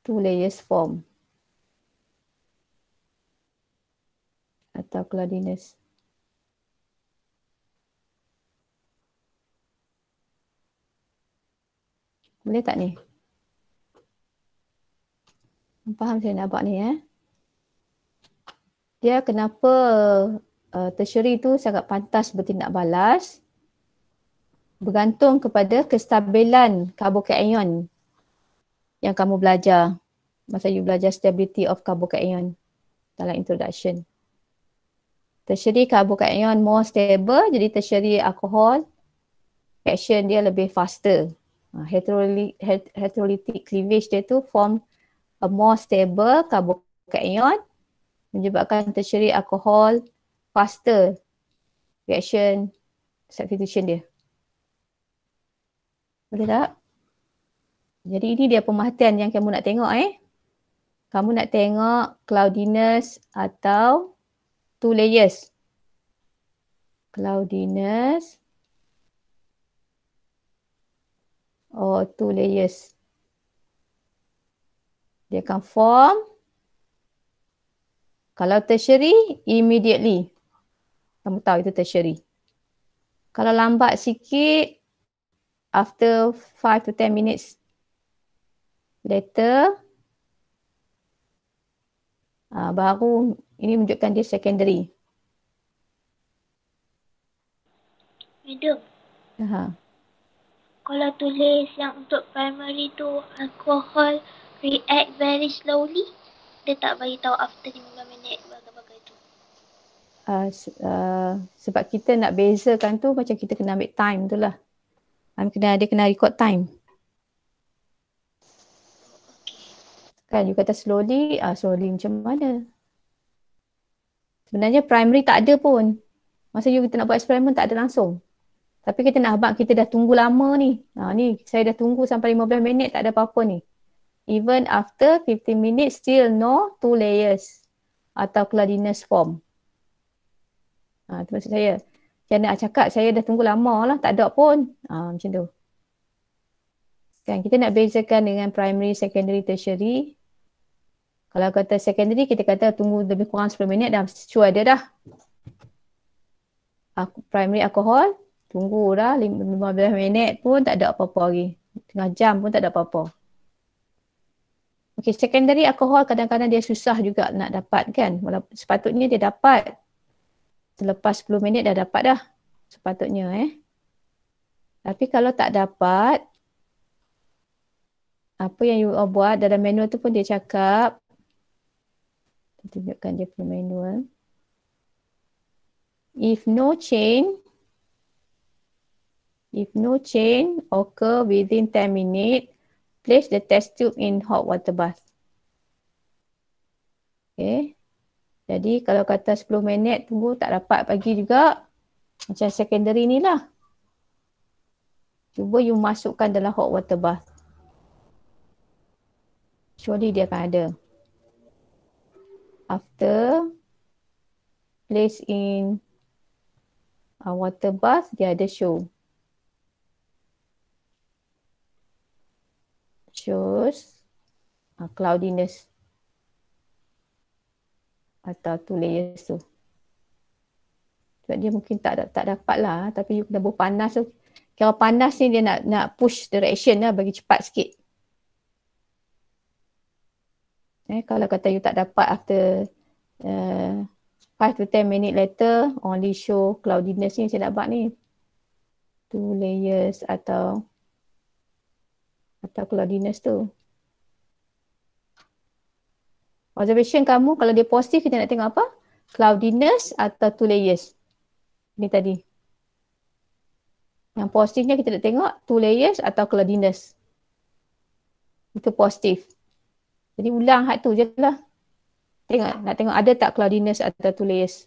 two layers form. Atau cloudiness. Boleh tak ni? Faham saya nak buat ni Dia kenapa tertiary tu sangat pantas bertindak balas bergantung kepada kestabilan carbocation yang kamu belajar masa you belajar stability of carbocation dalam introduction. Tertiary carbocation more stable, jadi tertiary alcohol action dia lebih faster. Heterolytic cleavage dia tu form a more stable carbocation menyebabkan tertiary alcohol faster reaction substitution dia. Boleh tak? Jadi ini dia pemerhatian yang kamu nak tengok Kamu nak tengok cloudiness atau two layers. Cloudiness or two layers. Dia akan form kalau tertiary immediately. Kamu tahu itu tertiary. Kalau lambat sikit after 5 to 10 minutes later baru ini menunjukkan dia secondary. Madam, kalau tulis yang untuk primary tu alcohol react very slowly, dia tak bagi tahu after 15 minit bagai-bagai tu. Sebab kita nak bezakan tu macam kita kena ambil time tu lah. Dia kena record time. Kan you kata slowly, slowly macam mana? Sebenarnya primary tak ada pun. Masa kita nak buat eksperimen tak ada langsung. Tapi kita nak habaq kita dah tunggu lama ni. Ni saya dah tunggu sampai 15 minit tak ada apa-apa ni. Even after 15 minutes still no two layers atau cloudiness form. Itu maksud saya. Jangan nak cakap saya dah tunggu lama lah tak ada pun. Macam tu. Kan kita nak bezakan dengan primary, secondary, tertiary. Kalau kata secondary kita kata tunggu lebih kurang 10 minit dah sure dia dah. Primary alcohol tunggu dah 15 minit pun tak ada apa-apa lagi. Tengah jam pun tak ada apa-apa. Okay, secondary alcohol kadang-kadang dia susah juga nak dapat kan. Sepatutnya dia dapat. Selepas 10 minit dah dapat dah. Sepatutnya Tapi kalau tak dapat, apa yang you buat dalam manual tu pun dia cakap. Tunjukkan dia punya manual. If no chain occur within 10 minutes, place the test tube in hot water bath. Okay. Jadi kalau kata 10 minit tunggu tak dapat pagi juga, macam secondary ni lah. Cuba you masukkan dalam hot water bath. Surely dia akan ada. After place in water bath, dia ada shows cloudiness atau two layers tu. Sebab dia mungkin tak dapat lah, tapi you kena berpanas tu Kalau panas ni dia nak push the reaction lah, bagi cepat sikit. Kalau kata you tak dapat after 5 to 10 minute later, only show cloudiness ni saya dapat ni. 2 layers atau cloudiness tu. Observation kamu kalau dia positif kita nak tengok apa? Cloudiness atau 2 layers. Ni tadi. Yang positifnya kita nak tengok 2 layers atau cloudiness. Itu positif. Jadi ulang hak tu je lah. Nak tengok ada tak cloudiness atau 2 layers.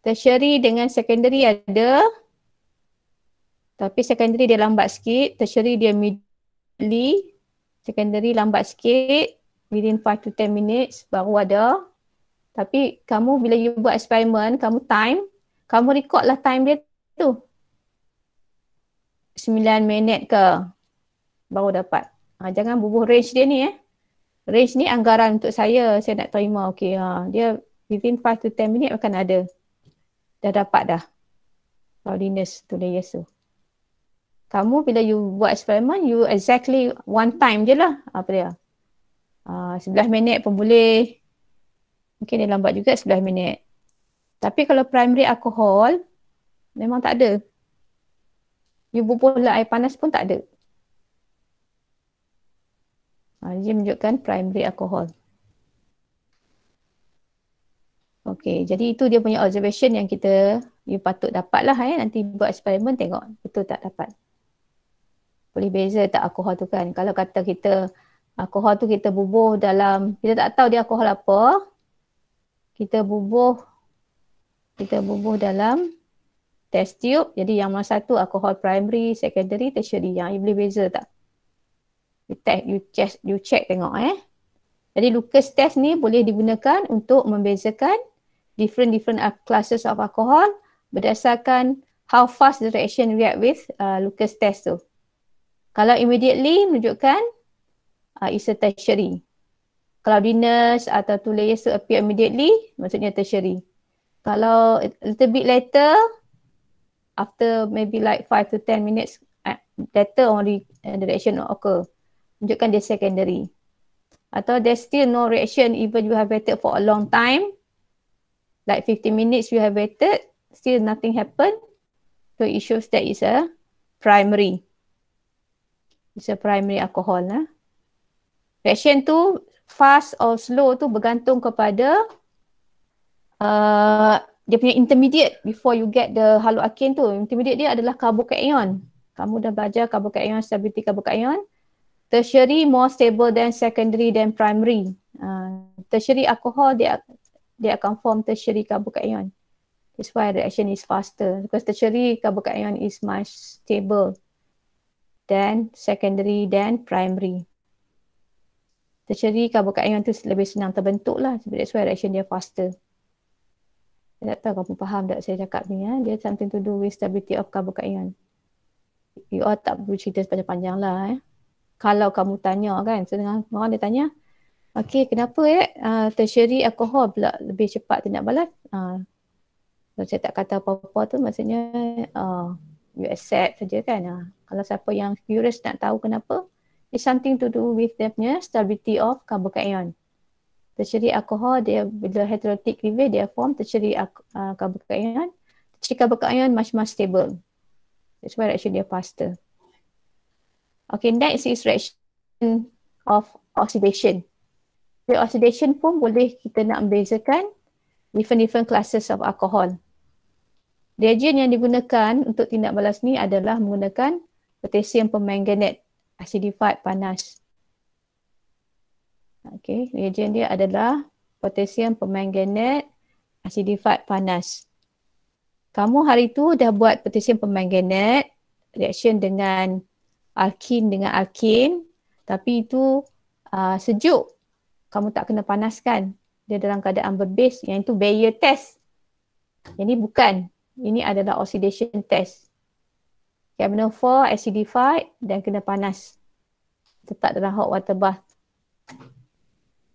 Tertiary dengan secondary ada. Tapi secondary dia lambat sikit. Tertiary dia midly. Secondary lambat sikit. Within 5 to 10 minutes baru ada. Tapi kamu bila you buat eksperimen, kamu record lah time dia tu. 9 minit ke baru dapat. Jangan bubuh range dia ni Range ni anggaran untuk saya nak terima. Okay, dia within 5 to 10 minit akan ada. Dah dapat dah. Cloudiness 2 layers tu. Kamu bila you buat eksperimen, you exactly one time je lah. Apa dia? 11 minit pun boleh. Mungkin dia lambat juga 11 minit. Tapi kalau primary alcohol, memang tak ada. You bubuh lah air panas pun tak ada. Dia menunjukkan primary alcohol. Okey, jadi itu dia punya observation yang you patut dapat lah nanti buat eksperimen tengok betul tak dapat. Boleh beza tak alkohol tu kan. Kalau kata kita alkohol tu kita bubuh dalam, kita tak tahu dia alkohol apa, kita bubuh dalam test tube. Jadi yang mana satu alkohol primary, secondary, tertiary. Yang you boleh beza tak? You check tengok Jadi Lucas test ni boleh digunakan untuk membezakan different classes of alcohol berdasarkan how fast the reaction react with Lucas test tu. Kalau immediately menunjukkan is a tertiary. Cloudiness atau 2 layers to appear immediately maksudnya tertiary. Kalau a little bit later, after maybe like 5 to 10 minutes later only the reaction occur. Menunjukkan dia secondary. Atau there's still no reaction even you have waited for a long time. Like 15 minutes you have waited, still nothing happened. So it shows that it's a primary. It's a primary alcohol. Reaction tu fast or slow tu bergantung kepada dia punya intermediate before you get the haloalkane tu. Intermediate dia adalah carbocation. Kamu dah belajar carbocation, stability carbocation. Tertiary more stable than secondary than primary. Tertiary alcohol dia akan form tertiary carbocation. That's why reaction is faster because tertiary carbocation is much stable than secondary than primary. Tertiary carbocation tu lebih senang terbentuk lah. That's why reaction dia faster. Saya tak tahu kamu faham tak saya cakap ni Dia something to do with stability of carbocation. You all tak perlu cerita sepanjang-panjang lah Kalau kamu tanya kan, setengah orang dia tanya, okay kenapa tertiary alkohol pula lebih cepat tindak balas? Kalau saya tak kata apa-apa tu maksudnya you accept saja kan. Kalau siapa yang curious nak tahu kenapa, it's something to do with the stability of carbocation. Tertiary alkohol dia bila heterotic cleavage dia form tertiary carbocation. Tertiary carbocation much stable. That's why reaction dia faster. Okay, next is reaction of oxidation. The oxidation pun boleh kita nak membezakan different classes of alcohol. Reagen yang digunakan untuk tindak balas ni adalah menggunakan potassium permanganate acidified panas. Okay, reagen dia adalah potassium permanganate acidified panas. Kamu hari tu dah buat potassium permanganate reaction dengan alkin dengan alkin, tapi itu sejuk. Kamu tak kena panaskan. Dia dalam keadaan berbase. Yang itu Bayer test. Yang ini bukan. Ini adalah oxidation test. CaMnO4 acidified dan kena panas. Letak dalam hot water bath.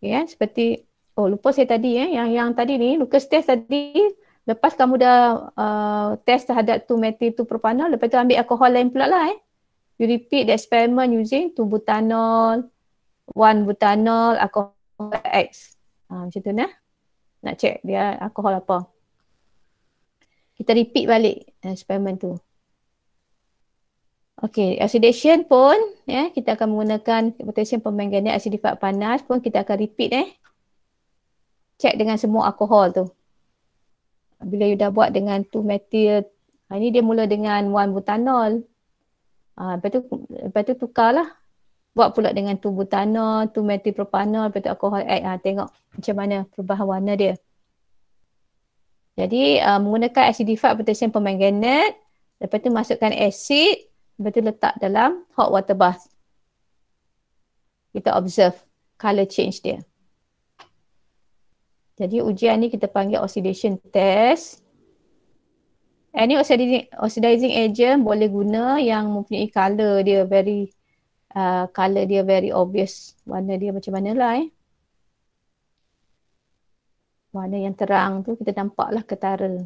Okay, seperti lupa saya tadi yang tadi ni Lucas test tadi Lepas kamu dah test terhadap 2-methyl 2-propanol, lepas tu ambil alkohol lain pula lah. You repeat the experiment using 2-butanol, 1-butanol, alkohol X. Macam tu nah. Nak check dia alkohol apa. Kita repeat balik eksperimen tu. Okey, oxidation pun kita akan menggunakan potassium permanganate acidified panas pun kita akan repeat check dengan semua alkohol tu. Bila you dah buat dengan 2-methyl, ini dia mula dengan 1-butanol. Lepas tu tukarlah. Buat pula dengan 2-butanol, 2-methyl propanol, lepas tu alkohol X. Tengok macam mana perubahan warna dia. Jadi menggunakan acidified potassium permanganate, lepas tu masukkan asid, lepas tu letak dalam hot water bath. Kita observe color change dia. Jadi ujian ni kita panggil oxidation test. Any oxidizing agent boleh guna yang mempunyai color dia very obvious. Warna dia macam mana lah Warna yang terang tu kita nampaklah ketara.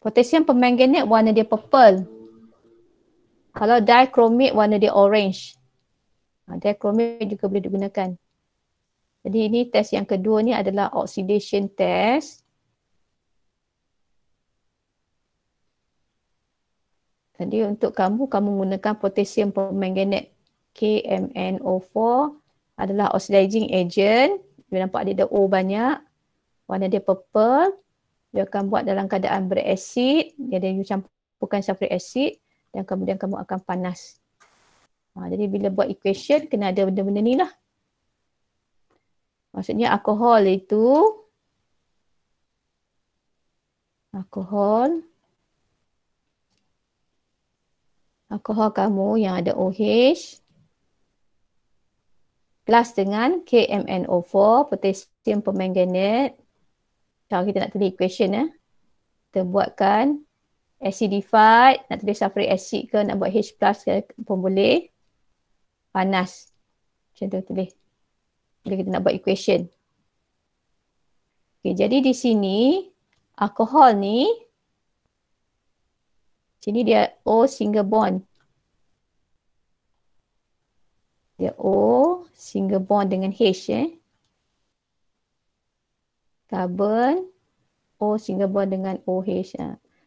Potassium permanganate warna dia purple. Kalau dichromate warna dia orange. Dichromate juga boleh digunakan. Jadi ini test yang kedua ni adalah oxidation test. Jadi untuk kamu menggunakan potassium permanganate KMnO4 adalah oxidizing agent. Dia nampak dia ada O banyak. Warna dia purple. Dia akan buat dalam keadaan berasid. Jadi you campurkan sulfuric acid dan kemudian kamu akan panas. Jadi bila buat equation kena ada benda-benda ni lah. Maksudnya alkohol kamu yang ada OH plus dengan KMnO4 potassium permanganate. Kalau kita nak tulis equation kita buatkan acidified, nak tulis sulfuric acid ke, nak buat H plus ke pun boleh. Panas. Macam tu tulis. Bila kita nak buat equation. Okay, jadi di sini alkohol ni sini dia O single bond. Dia O single bond dengan H Carbon O single bond dengan OH.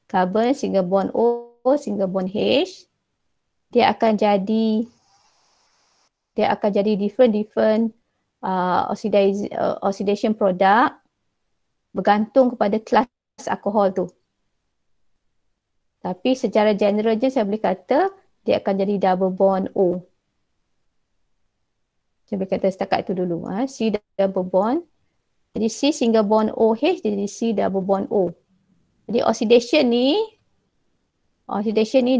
Carbon single bond O single bond H. Dia akan jadi different oxidation product bergantung kepada kelas alkohol tu. Tapi secara general je saya boleh kata dia akan jadi double bond O. Saya boleh kata setakat itu dulu. C double bond. Jadi C single bond OH jadi C double bond O. Jadi oxidation ni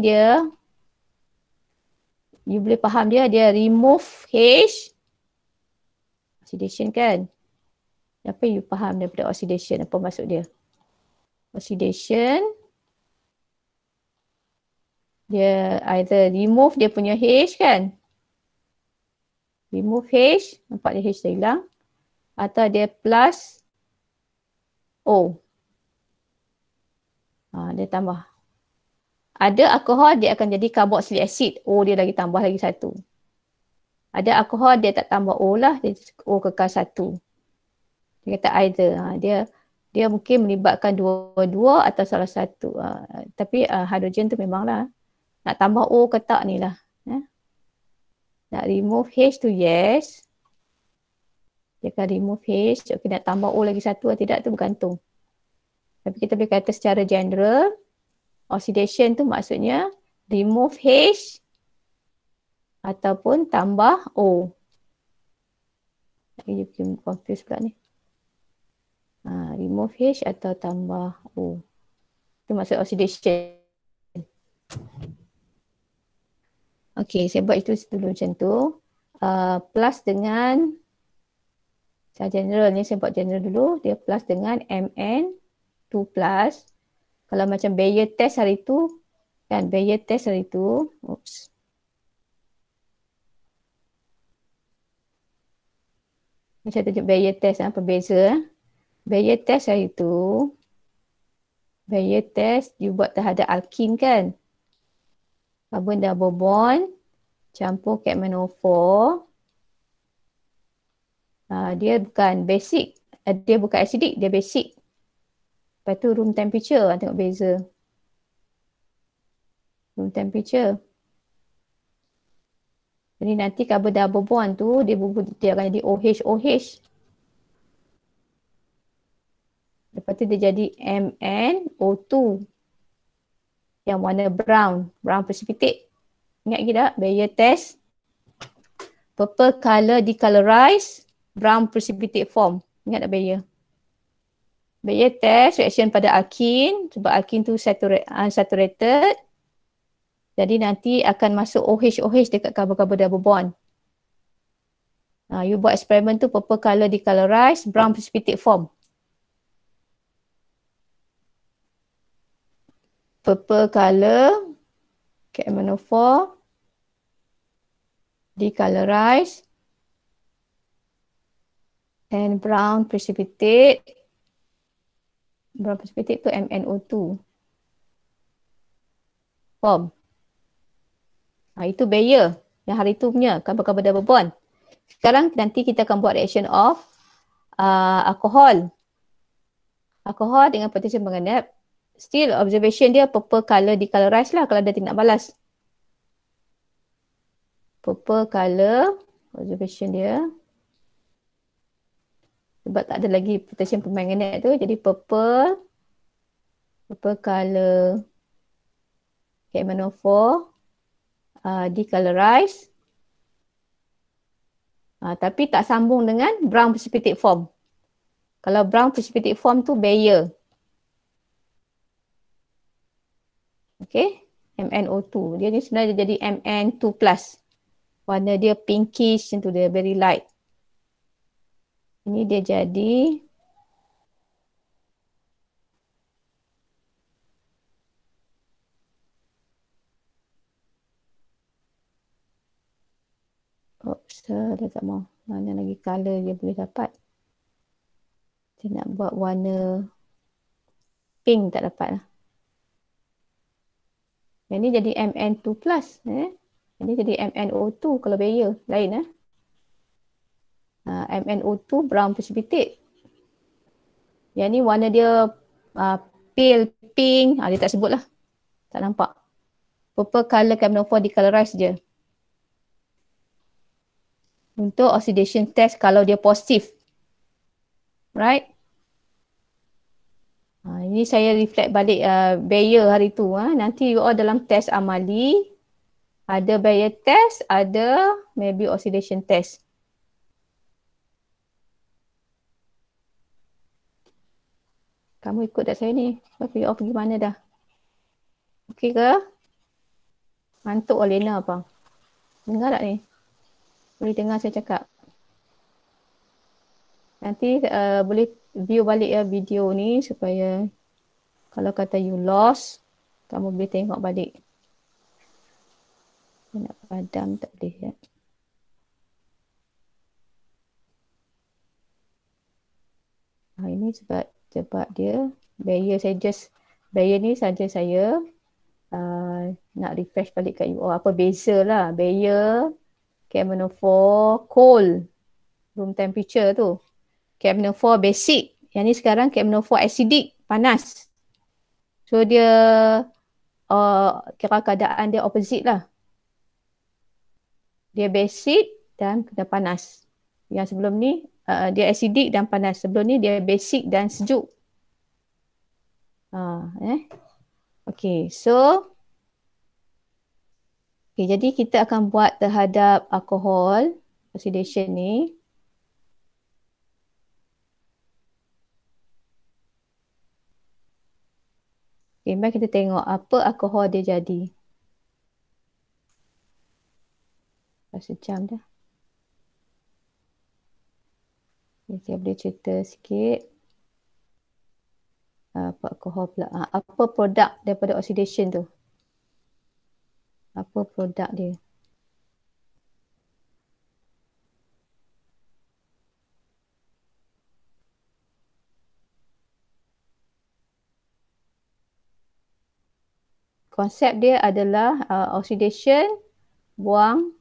dia you boleh faham dia remove H. Oxidation kan? Apa you faham daripada oxidation? Apa maksud dia? Oxidation dia either remove dia punya H kan? Remove H, nampak dia H dah hilang. Atau dia plus O. Dia tambah. Ada alkohol dia akan jadi carboxylic acid. O dia lagi tambah lagi satu. Ada alkohol dia tak tambah O lah. Dia O kekal satu. Dia kata either. Dia mungkin melibatkan dua-dua atau salah satu. Tapi hidrogen tu memanglah. Nak tambah O ke tak ni lah. Nak remove H tu yes. Dia akan remove H. Okay, nak tambah O lagi satu atau tidak tu bergantung. Tapi kita boleh kata secara general, oxidation tu maksudnya remove H ataupun tambah O. Dia bikin confuse pula ni. Remove H atau tambah O. Itu maksud oxidation. Okay, saya buat itu dulu macam tu. Plus dengan secara general ni saya buat general dulu. Dia plus dengan Mn2 plus. Kalau macam Bayer test hari tu, kan Bayer test hari tu. Oops. Saya tunjuk Bayer test apa beza. Bayer test hari tu. Barrier test you buat terhadap alkin kan. Carbon double bond campur Cat MnO4. Dia bukan basic. Dia bukan acidic, dia basic. Lepas tu room temperature, tengok beza. Room temperature. Jadi nanti carbon double bond tu dia akan jadi OH-OH. Lepas tu dia jadi MnO2 yang warna brown precipitate. Ingat lagi tak? Barrier test. Purple color decolorize, brown precipitate form. Ingat tak barrier? Barrier test reaction pada alkin, sebab alkin tu unsaturated. Jadi nanti akan masuk OH-OH dekat carbon-carbon double bond. You buat eksperimen tu purple color decolorize, brown precipitate form. Purple color, KMNO4, decolorize, and brown precipitate. Brown precipitate tu MnO2 form. Itu barrier yang hari tu punya carbon-carbon double bond. Sekarang nanti kita akan buat reaction of alcohol. Alcohol dengan potassium permanganate. Still observation dia purple color decolorize lah kalau dia tidak balas. Purple color observation dia. Sebab tak ada lagi potassium permanganate tu, jadi purple color KMNO4 decolorize. Tapi tak sambung dengan brown precipitate form. Kalau brown precipitate form tu barrier. Okay, MnO2. Dia ni sebenarnya jadi Mn2+. Warna dia pinkish macam tu, dia very light. Ini dia jadi dia tak mau. Mana lagi color dia boleh dapat. Dia nak buat warna pink tak dapat lah. Yang ni jadi Mn2+. Ini jadi MnO2 kalau barrier. Lain MnO2 brown precipitate. Yang ni warna dia pale pink. Dia tak sebut lah. Tak nampak. Purple color KMNO4 decolorize je. Untuk oxidation test kalau dia positif. Right? Ini saya reflect balik barrier hari tu. Nanti you all dalam test amali. Ada barrier test, ada maybe oxidation test. Kamu ikut tak saya ni? You all pergi mana dah? Okey ke? Ngantuk Lena apa? Dengar tak ni? Boleh dengar saya cakap? Nanti boleh view balik video ni supaya kalau kata you lost, kamu boleh tengok balik. Saya nak padam tak boleh ya. Ini sebab dia barrier ni saja saya nak refresh balik kat you all. Apa beza lah barrier KMNO4 cold room temperature tu. KMNO4 basic. Yang ni sekarang KMNO4 acidic, panas. So dia kira keadaan dia opposite lah. Dia basic dan kena panas. Yang sebelum ni dia acidic dan panas. Sebelum ni dia basic dan sejuk. Okay, so jadi kita akan buat terhadap alkohol oxidation ni. Okay, mari kita tengok apa alkohol dia jadi. Dah sejam dah. Okay, saya boleh cerita sikit. Apa alkohol pula. Apa produk daripada oxidation tu? Apa produk dia? konsep dia adalah oxidation buang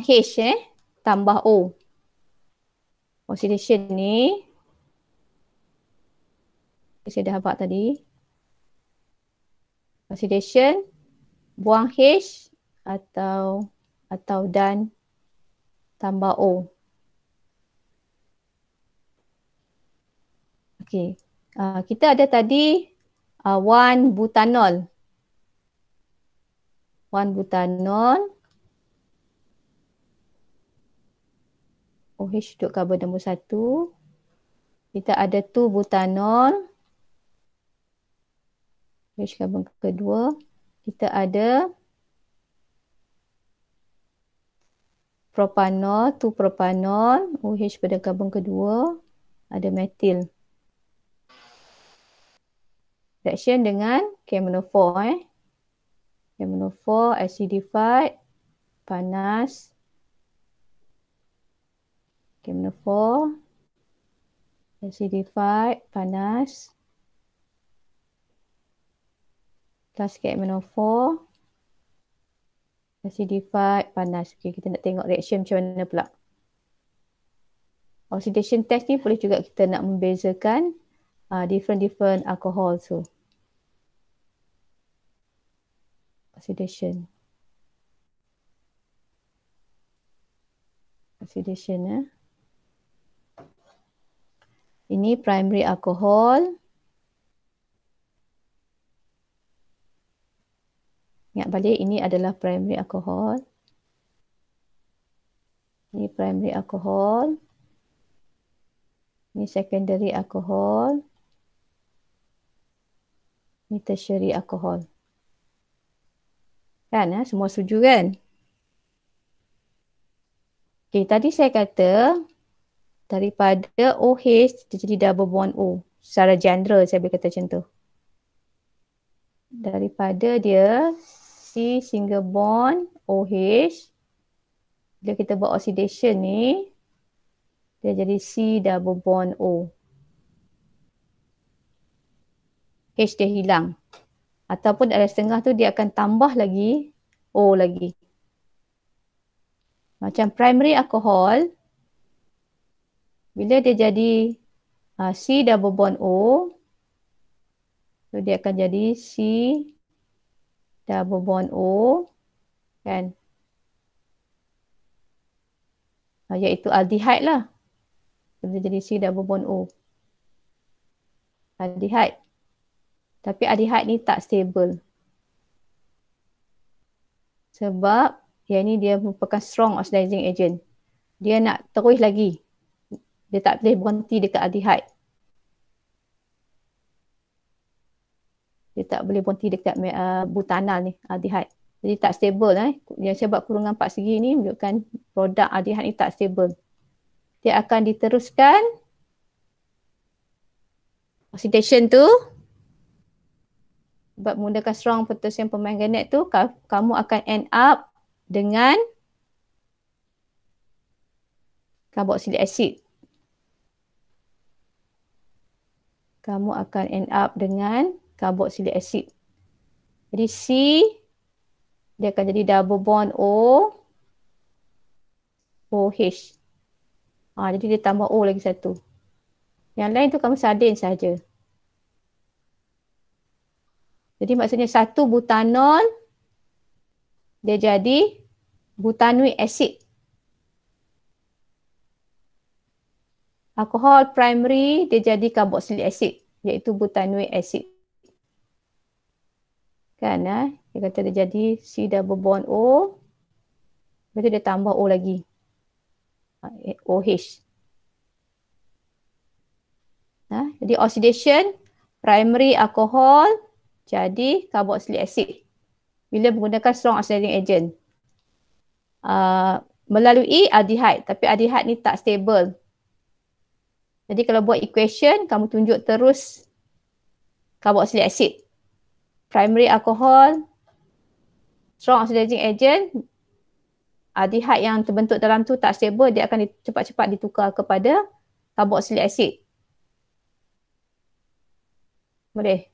H tambah O. Oxidation ni saya dah hafal tadi. Oxidation buang H atau dan tambah O. Okey. Kita ada tadi 1-butanol. 1-butanol. OH duduk carbon nombor 1. Kita ada 2-butanol. OH carbon kedua. Kita ada propanol, 2-propanol. OH pada carbon kedua. Ada metil. Reaction dengan KMNO4 KMNO4 acidified, panas. KMNO4 acidified, panas. Plus KMNO4 acidified, panas. Okay, kita nak tengok reaction macam mana pula. Oxidation test ni boleh juga kita nak membezakan different alcohol tu. Oxidation. Ini primary alcohol. Ingat balik, ini adalah primary alcohol. Ini primary alcohol. Ini secondary alcohol. Ini tertiary alcohol. Kan, semua setuju kan? Okay, tadi saya kata daripada OH jadi double bond O. Secara general saya boleh kata macam tu. Daripada dia C single bond OH, bila kita buat oxidation ni, dia jadi C double bond O. H dia hilang. Ataupun ada setengah tu dia akan tambah lagi O lagi. Macam primary alcohol, bila dia jadi C double bond O, so dia akan jadi C double bond O, kan? Iaitu aldehyde lah. Dia jadi C double bond O. Aldehyde. Tapi aldehyde ni tak stable. Sebab yang ni dia merupakan strong oxidizing agent. Dia nak terus lagi. Dia tak boleh berhenti dekat aldehyde. Dia tak boleh berhenti dekat butanal ni, aldehyde. Jadi tak stable. Yang sebab kurungan 4 segi ni menunjukkan produk aldehyde ni tak stable. Dia akan diteruskan oxidation tu. Sebab menggunakan strong potassium permanganate tu, kamu akan end up dengan carboxylic acid. Kamu akan end up dengan carboxylic acid. Jadi C, dia akan jadi double bond O, OH. Jadi dia tambah O lagi satu. Yang lain tu kamu salin saja. Jadi maksudnya 1 butanol, dia jadi butanoic acid. Alkohol primary, dia jadi carboxylic acid, iaitu butanoic acid. Kan, dia kata dia jadi C double bond O, lepas tu dia tambah O lagi, OH. Jadi oxidation, primary alcohol jadi carboxylic acid bila menggunakan strong oxidizing agent. Melalui aldehyde, tapi aldehyde ni tak stable. Jadi kalau buat equation, kamu tunjuk terus carboxylic acid. Primary alcohol, strong oxidizing agent, aldehyde yang terbentuk dalam tu tak stable, dia akan cepat-cepat ditukar kepada carboxylic acid. Boleh?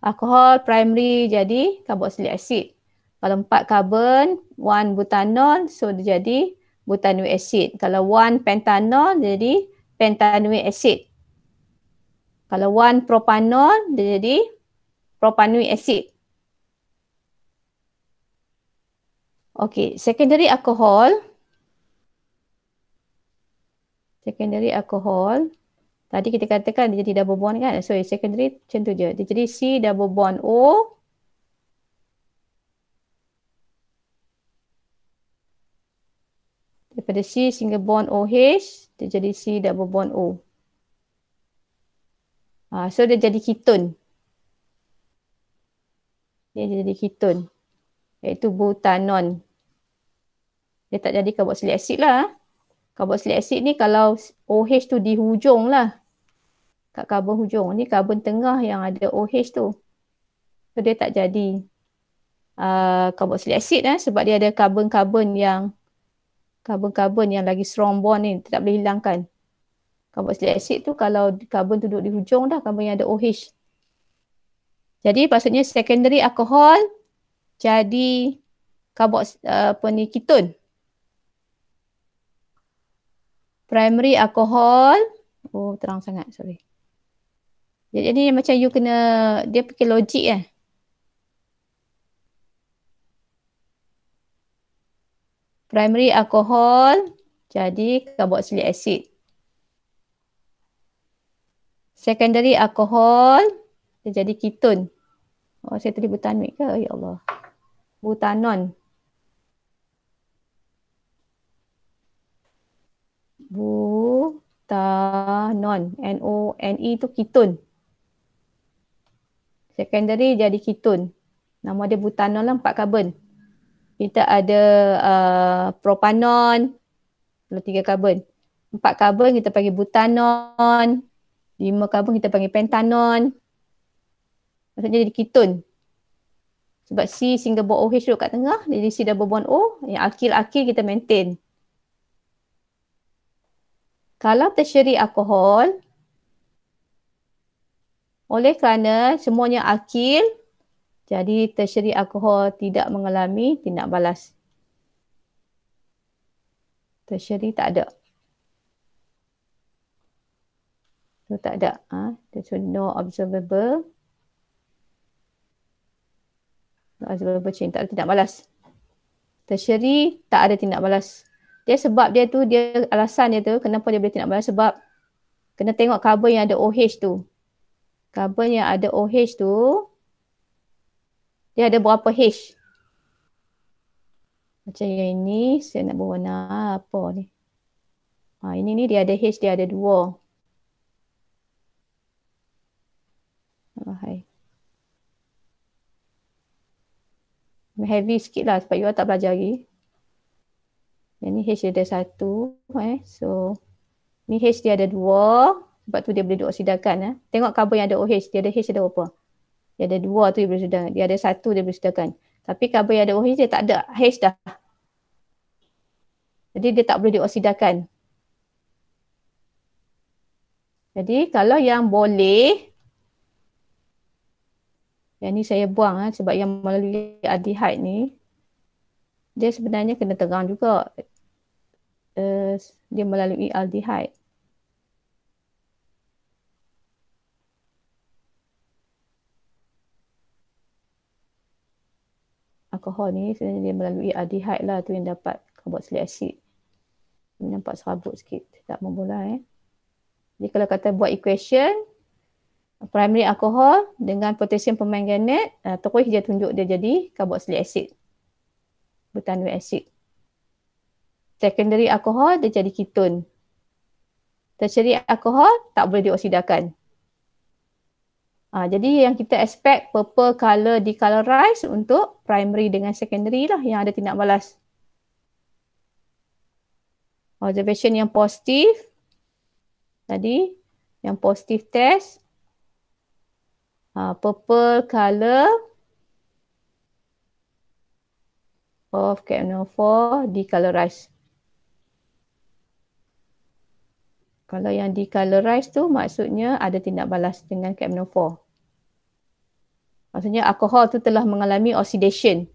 Alkohol primary jadi carboxylic acid. Kalau 4 karbon, 1 butanol, so dia jadi butanoic acid. Kalau 1 pentanol, dia jadi pentanoic acid. Kalau 1 propanol, dia jadi propanoic acid. Okey, secondary alcohol. Secondary alcohol. Tadi kita katakan dia jadi double bond kan? Sorry, secondary macam tu je. Dia jadi C double bond O. Daripada C single bond OH, dia jadi C double bond O. So dia jadi keton. Dia jadi keton. Iaitu butanon. Dia tak jadi carboxylic acid lah. Carboxylic acid ni kalau OH tu di hujung lah. Kat karbon hujung. Ni karbon tengah yang ada OH tu. So dia tak jadi carboxylic acid sebab dia ada karbon-karbon yang lagi strong bond ni. Tak boleh hilangkan. Carboxylic acid tu kalau karbon tu duduk di hujung dah, karbon yang ada OH. Jadi maksudnya secondary alcohol jadi keton. Primary alcohol, terang sangat, sorry. Jadi macam you kena, dia pakai logik Primary alcohol jadi carboxylic acid. Secondary alcohol dia jadi keton. Saya tulis butanoic ke? Ya Allah. Butanon. Butanon. N-O-N-E tu keton. Secondary jadi keton. Nama dia butanon lah, 4 karbon. Kita ada propanon, 3 karbon. 4 karbon kita panggil butanon. 5 karbon kita panggil pentanon. Maksudnya jadi keton. Sebab C single bond OH duduk kat tengah, jadi C double bond O, yang alkil-alkil kita maintain. Kalau tertiary alkohol, oleh kerana semuanya alkil, jadi tertiary alkohol tidak mengalami tindak balas. Tertiary tak ada. So, tak ada. So, no observable. No observable change. Tak ada tindak balas. Tertiary tak ada tindak balas. Dia sebab dia tu, alasan dia tu, kenapa dia boleh tindak balas sebab kena tengok karbon yang ada OH tu. Karbon yang ada OH tu, dia ada berapa H. Macam yang ini, saya nak berwarna apa ni. Ini dia ada H, dia ada 2. Heavy sikit lah sebab you tak belajar lagi. Yang ni H dia ada 1. So, ni H dia ada 2. Sebab tu dia boleh dioksidakan. Tengok karbon yang ada OH, dia ada H ada berapa? Dia ada 2 tu dia boleh sedarkan. Dia ada 1 dia boleh sedarkan. Tapi karbon yang ada OH dia tak ada H dah. Jadi dia tak boleh dioksidakan. Jadi kalau yang boleh, yang ni saya buang sebab yang melalui aldehyde ni, dia sebenarnya kena terang juga. Dia melalui aldehyde. Alkohol ni sebenarnya dia melalui aldehyde lah, tu yang dapat carboxylic acid. Ini nampak serabut sikit, tak membola Jadi kalau kata buat equation, primary alcohol dengan potassium permanganate, terus dia tunjuk dia jadi carboxylic acid. Butanoic acid. Secondary alcohol dia jadi keton. Tertiary alcohol tak boleh dioksidakan. Jadi yang kita expect purple color decolorize untuk primary dengan secondary lah yang ada tindak balas. Observation yang positif. Tadi yang positif test. Purple color of CAPNO4 decolorize. Kalau yang decolorize tu maksudnya ada tindak balas dengan CAPNO4. Maksudnya alkohol tu telah mengalami oxidation.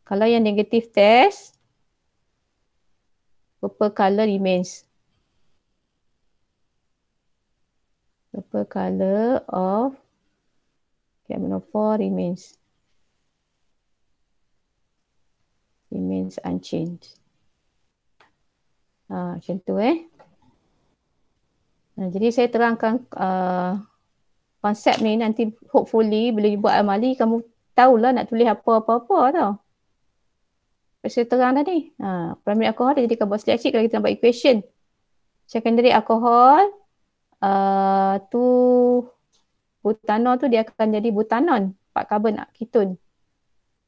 Kalau yang negative test, purple color remains. Purple color of CaMnO4 remains unchanged. Macam tu jadi saya terangkan konsep ni, nanti hopefully bila you buat amali kamu tahulah nak tulis apa-apa tau. Saya terang tadi. Primary alcohol dia jadi carboxylic acid kalau kita nak buat equation. Secondary alcohol tu butanol tu dia akan jadi butanon, 4 carbon ketone.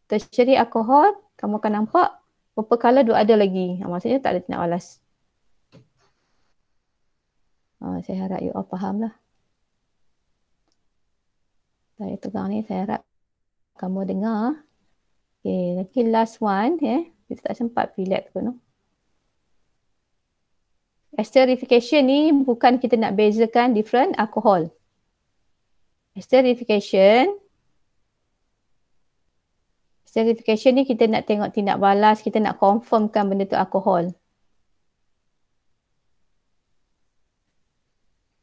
Tertiary alcohol kamu akan nampak purple color tu ada lagi. Maksudnya tak ada tindak balas. Saya harap you all faham lah. Saya tegang ni, saya harap kamu dengar. Okay, nanti last one kita tak sempat pre-lab pun. Esterification ni bukan kita nak bezakan different alcohol. Esterification ni kita nak tengok tindak balas, kita nak confirmkan benda tu alkohol.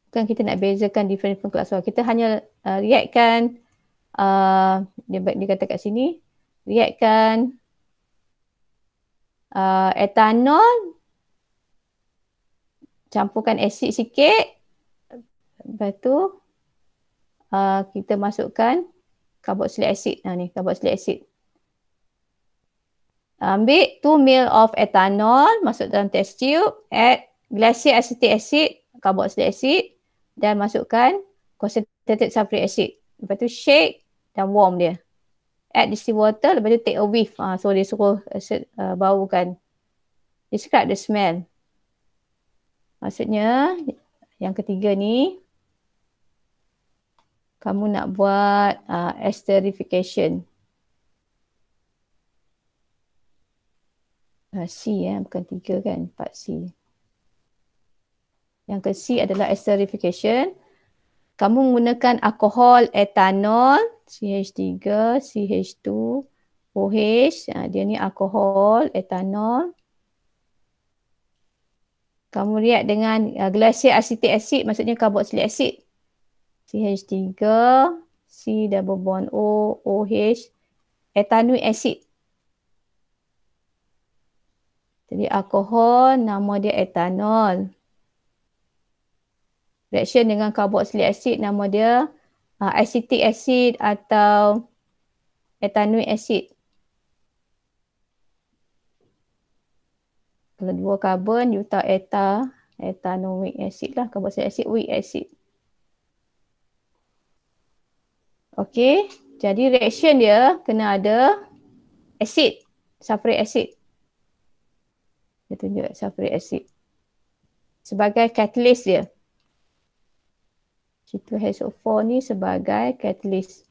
Bukan kita nak bezakan different kelas alkohol. Kita hanya reactkan, dia kata kat sini, reactkan etanol, campurkan asid sikit, lepas tu kita masukkan carboxylic acid. Ni carboxylic acid. Ambil 2 ml of ethanol, masuk dalam test tube, add glacial acetic acid, carboxylic acid dan masukkan concentrated sulfuric acid. Lepas tu shake dan warm dia. Add distilled water, lepas tu take a whiff. So dia suruh baukan. Describe the smell. Maksudnya yang ketiga ni kamu nak buat esterification. C bukan 3 kan, 4C. Yang ke C adalah esterification. Kamu menggunakan alkohol etanol, CH3, CH2, OH. Dia ni alkohol etanol. Kamu react dengan glacial acetic acid, maksudnya carboxylic acid. CH3, C double bond O, OH, ethanoic acid. Jadi alkohol nama dia etanol. Reaction dengan carboxylic acid nama dia acetic acid atau ethanoic acid. Kalau 2 karbon, you tahu ethanoic acid lah. Carboxylic acid, weak acid. Okey, jadi reaction dia kena ada acid, sulfuric acid. Dia tunjuk sulfuric acid sebagai catalyst dia. C2SO4 ni sebagai catalyst.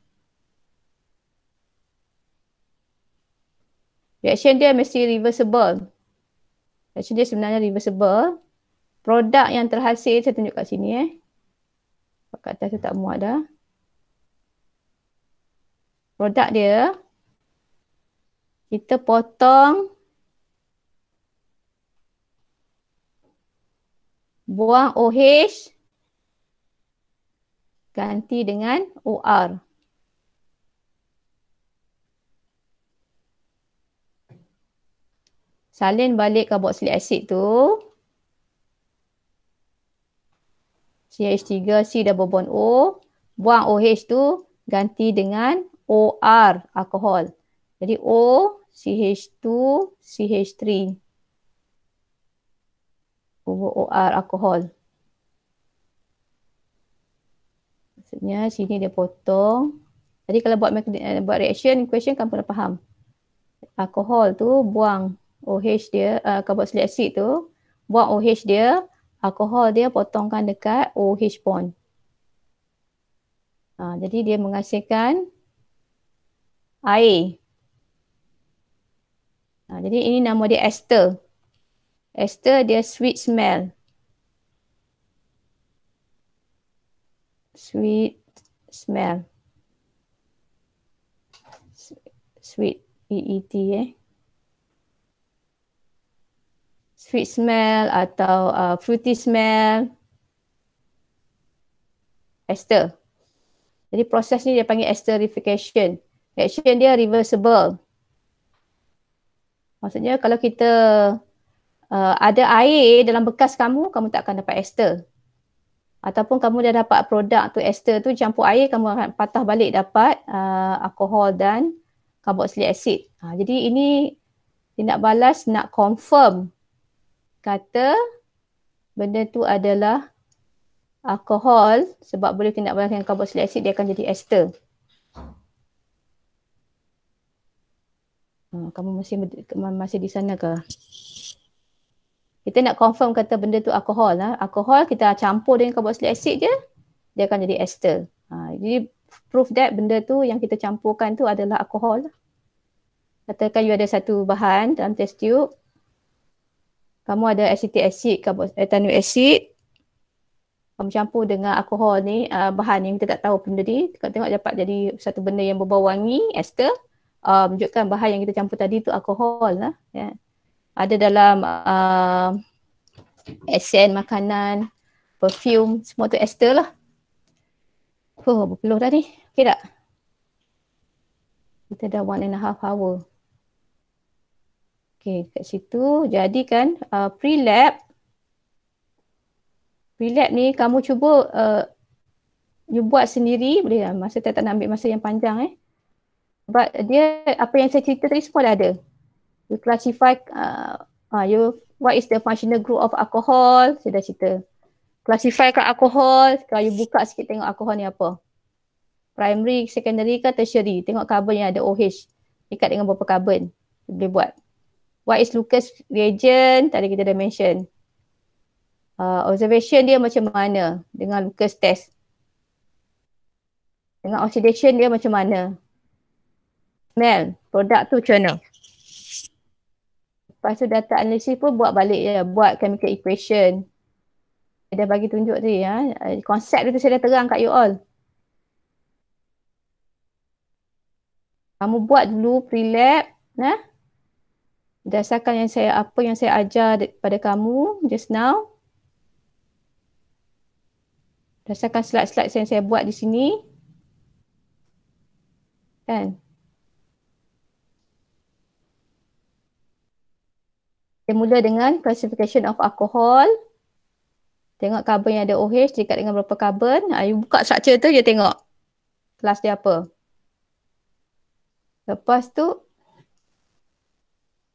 Reaction dia mesti reversible. Reaction dia sebenarnya reversible. Produk yang terhasil, saya tunjuk kat sini kat atas tu tak muat dah. Produk dia, kita potong, buang OH, ganti dengan OR. Salin balik carboxylic acid tu. CH3, C double bond O. Buang OH tu, ganti dengan OR, alkohol. Jadi O, CH2, CH3. OR, alkohol. Maksudnya sini dia potong. Jadi kalau buat reaction, equation kamu pernah faham. Alkohol tu buang OH dia, carboxylic acid tu, buang OH dia, alkohol dia potongkan dekat OH bond. Jadi dia menghasilkan air. Jadi ini nama dia ester. Ester dia sweet smell. Sweet smell. Sweet, EET Sweet smell atau fruity smell. Ester. Jadi proses ni dia panggil esterification. Reaction dia reversible. Maksudnya kalau kita ada air dalam bekas kamu, kamu tak akan dapat ester. Ataupun kamu dah dapat produk tu ester tu campur air, kamu akan patah balik dapat alkohol dan carboxylic acid. Jadi ini tindak balas nak confirm kata benda tu adalah alkohol, sebab boleh tindak balas dengan carboxylic acid, dia akan jadi ester. Kamu masih di sana ke? Kita nak confirm kata benda tu alkohol. Alkohol kita campur dengan carboxylic acid je, dia akan jadi ester. Jadi proof that benda tu yang kita campurkan tu adalah alkohol. Katakan you ada satu bahan dalam test tube. Kamu ada acetic acid, ethanoic acid. Kamu campur dengan alkohol ni, bahan yang kita tak tahu benda ni. Tengok dapat jadi satu benda yang berbau wangi, ester. Menunjukkan bahan yang kita campur tadi tu alkohol lah. Ya. Ada dalam esen makanan, perfume, semua tu ester lah. Berpeluh dah ni. Okay tak? Kita dah 1.5 hour. Okay, kat situ. Jadi kan pre-lab. Pre-lab ni kamu cuba you buat sendiri. Boleh lah. Masa tak nak ambil masa yang panjang Sebab dia, apa yang saya cerita tadi semua dah ada. You classify, what is the functional group of alcohol. Saya dah cerita. Classify kat alkohol. Kalau you buka sikit tengok alkohol ni apa. Primary, secondary ke tertiary. Tengok carbon yang ada OH. Ikat dengan berapa carbon. Boleh buat. What is Lucas reagent? Tadi kita dah mention. Observation dia macam mana dengan Lucas test. Dengan oxidation dia macam mana. Smell. Produk tu macam mana. Lepas tu data analisis pun buat balik je. Buat chemical equation. Saya dah bagi tunjuk tadi. Konsep tu saya dah terang kat you all. Kamu buat dulu pre-lab. Berdasarkan apa yang saya ajar pada kamu just now. Berdasarkan slide-slide yang saya buat di sini. Kan? Kita mula dengan classification of alcohol. Tengok carbon yang ada OH dekat dengan berapa carbon. You buka structure tu, dia tengok kelas dia apa. Lepas tu,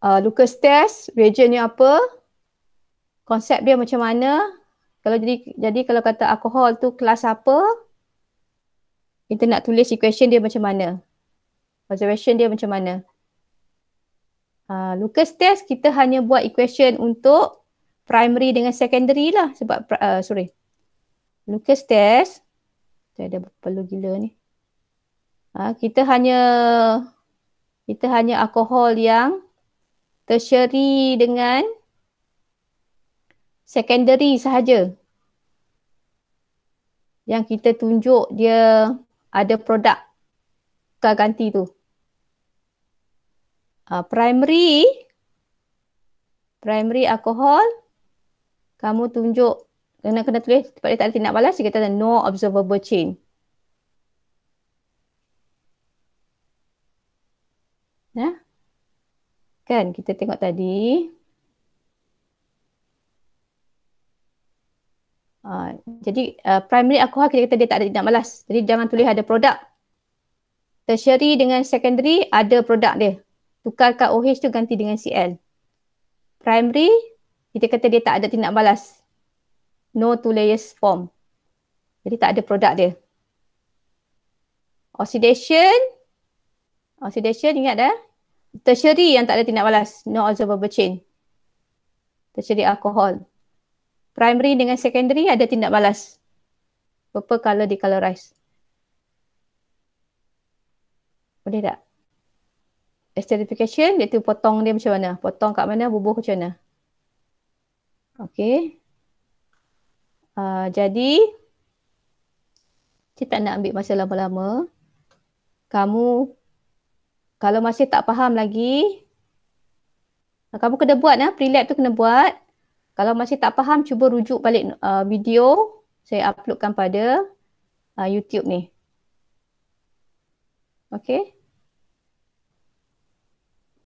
Lucas test, reagent dia apa. Konsep dia macam mana. Jadi kalau kata alkohol tu kelas apa, kita nak tulis equation dia macam mana. Observation dia macam mana. Lucas test, kita hanya buat equation untuk primary dengan secondary lah. Sebab, Lucas test, saya dah perlu gila ni. Kita hanya alkohol yang tertiary dengan secondary sahaja. Yang kita tunjuk dia ada produk tukar ganti tu. Primary alkohol, kamu tunjuk, kena tulis, sebab dia tak ada tindak balas, dia kata no observable change. Kan kita tengok tadi. Jadi primary alkohol kita kata dia tak ada tindak balas. Jadi jangan tulis ada produk. Tertiary dengan secondary ada produk dia. Tukarkan OH tu ganti dengan Cl. Primary kita kata dia tak ada tindak balas. No two layers form. Jadi tak ada produk dia. Oxidation ingat dah. Tertiary yang tak ada tindak balas. No observable change. Tertiary alkohol. Primary dengan secondary ada tindak balas. Purple color decolorize. Boleh tak? Esterification, iaitu potong dia macam mana? Potong kat mana, bubuh macam mana? Okey. Jadi, saya tak nak ambil masa lama-lama. Kamu Kalau masih tak faham lagi, kamu kena buat pre-lab tu kena buat. Kalau masih tak faham, cuba rujuk balik video saya uploadkan pada YouTube ni. Okay.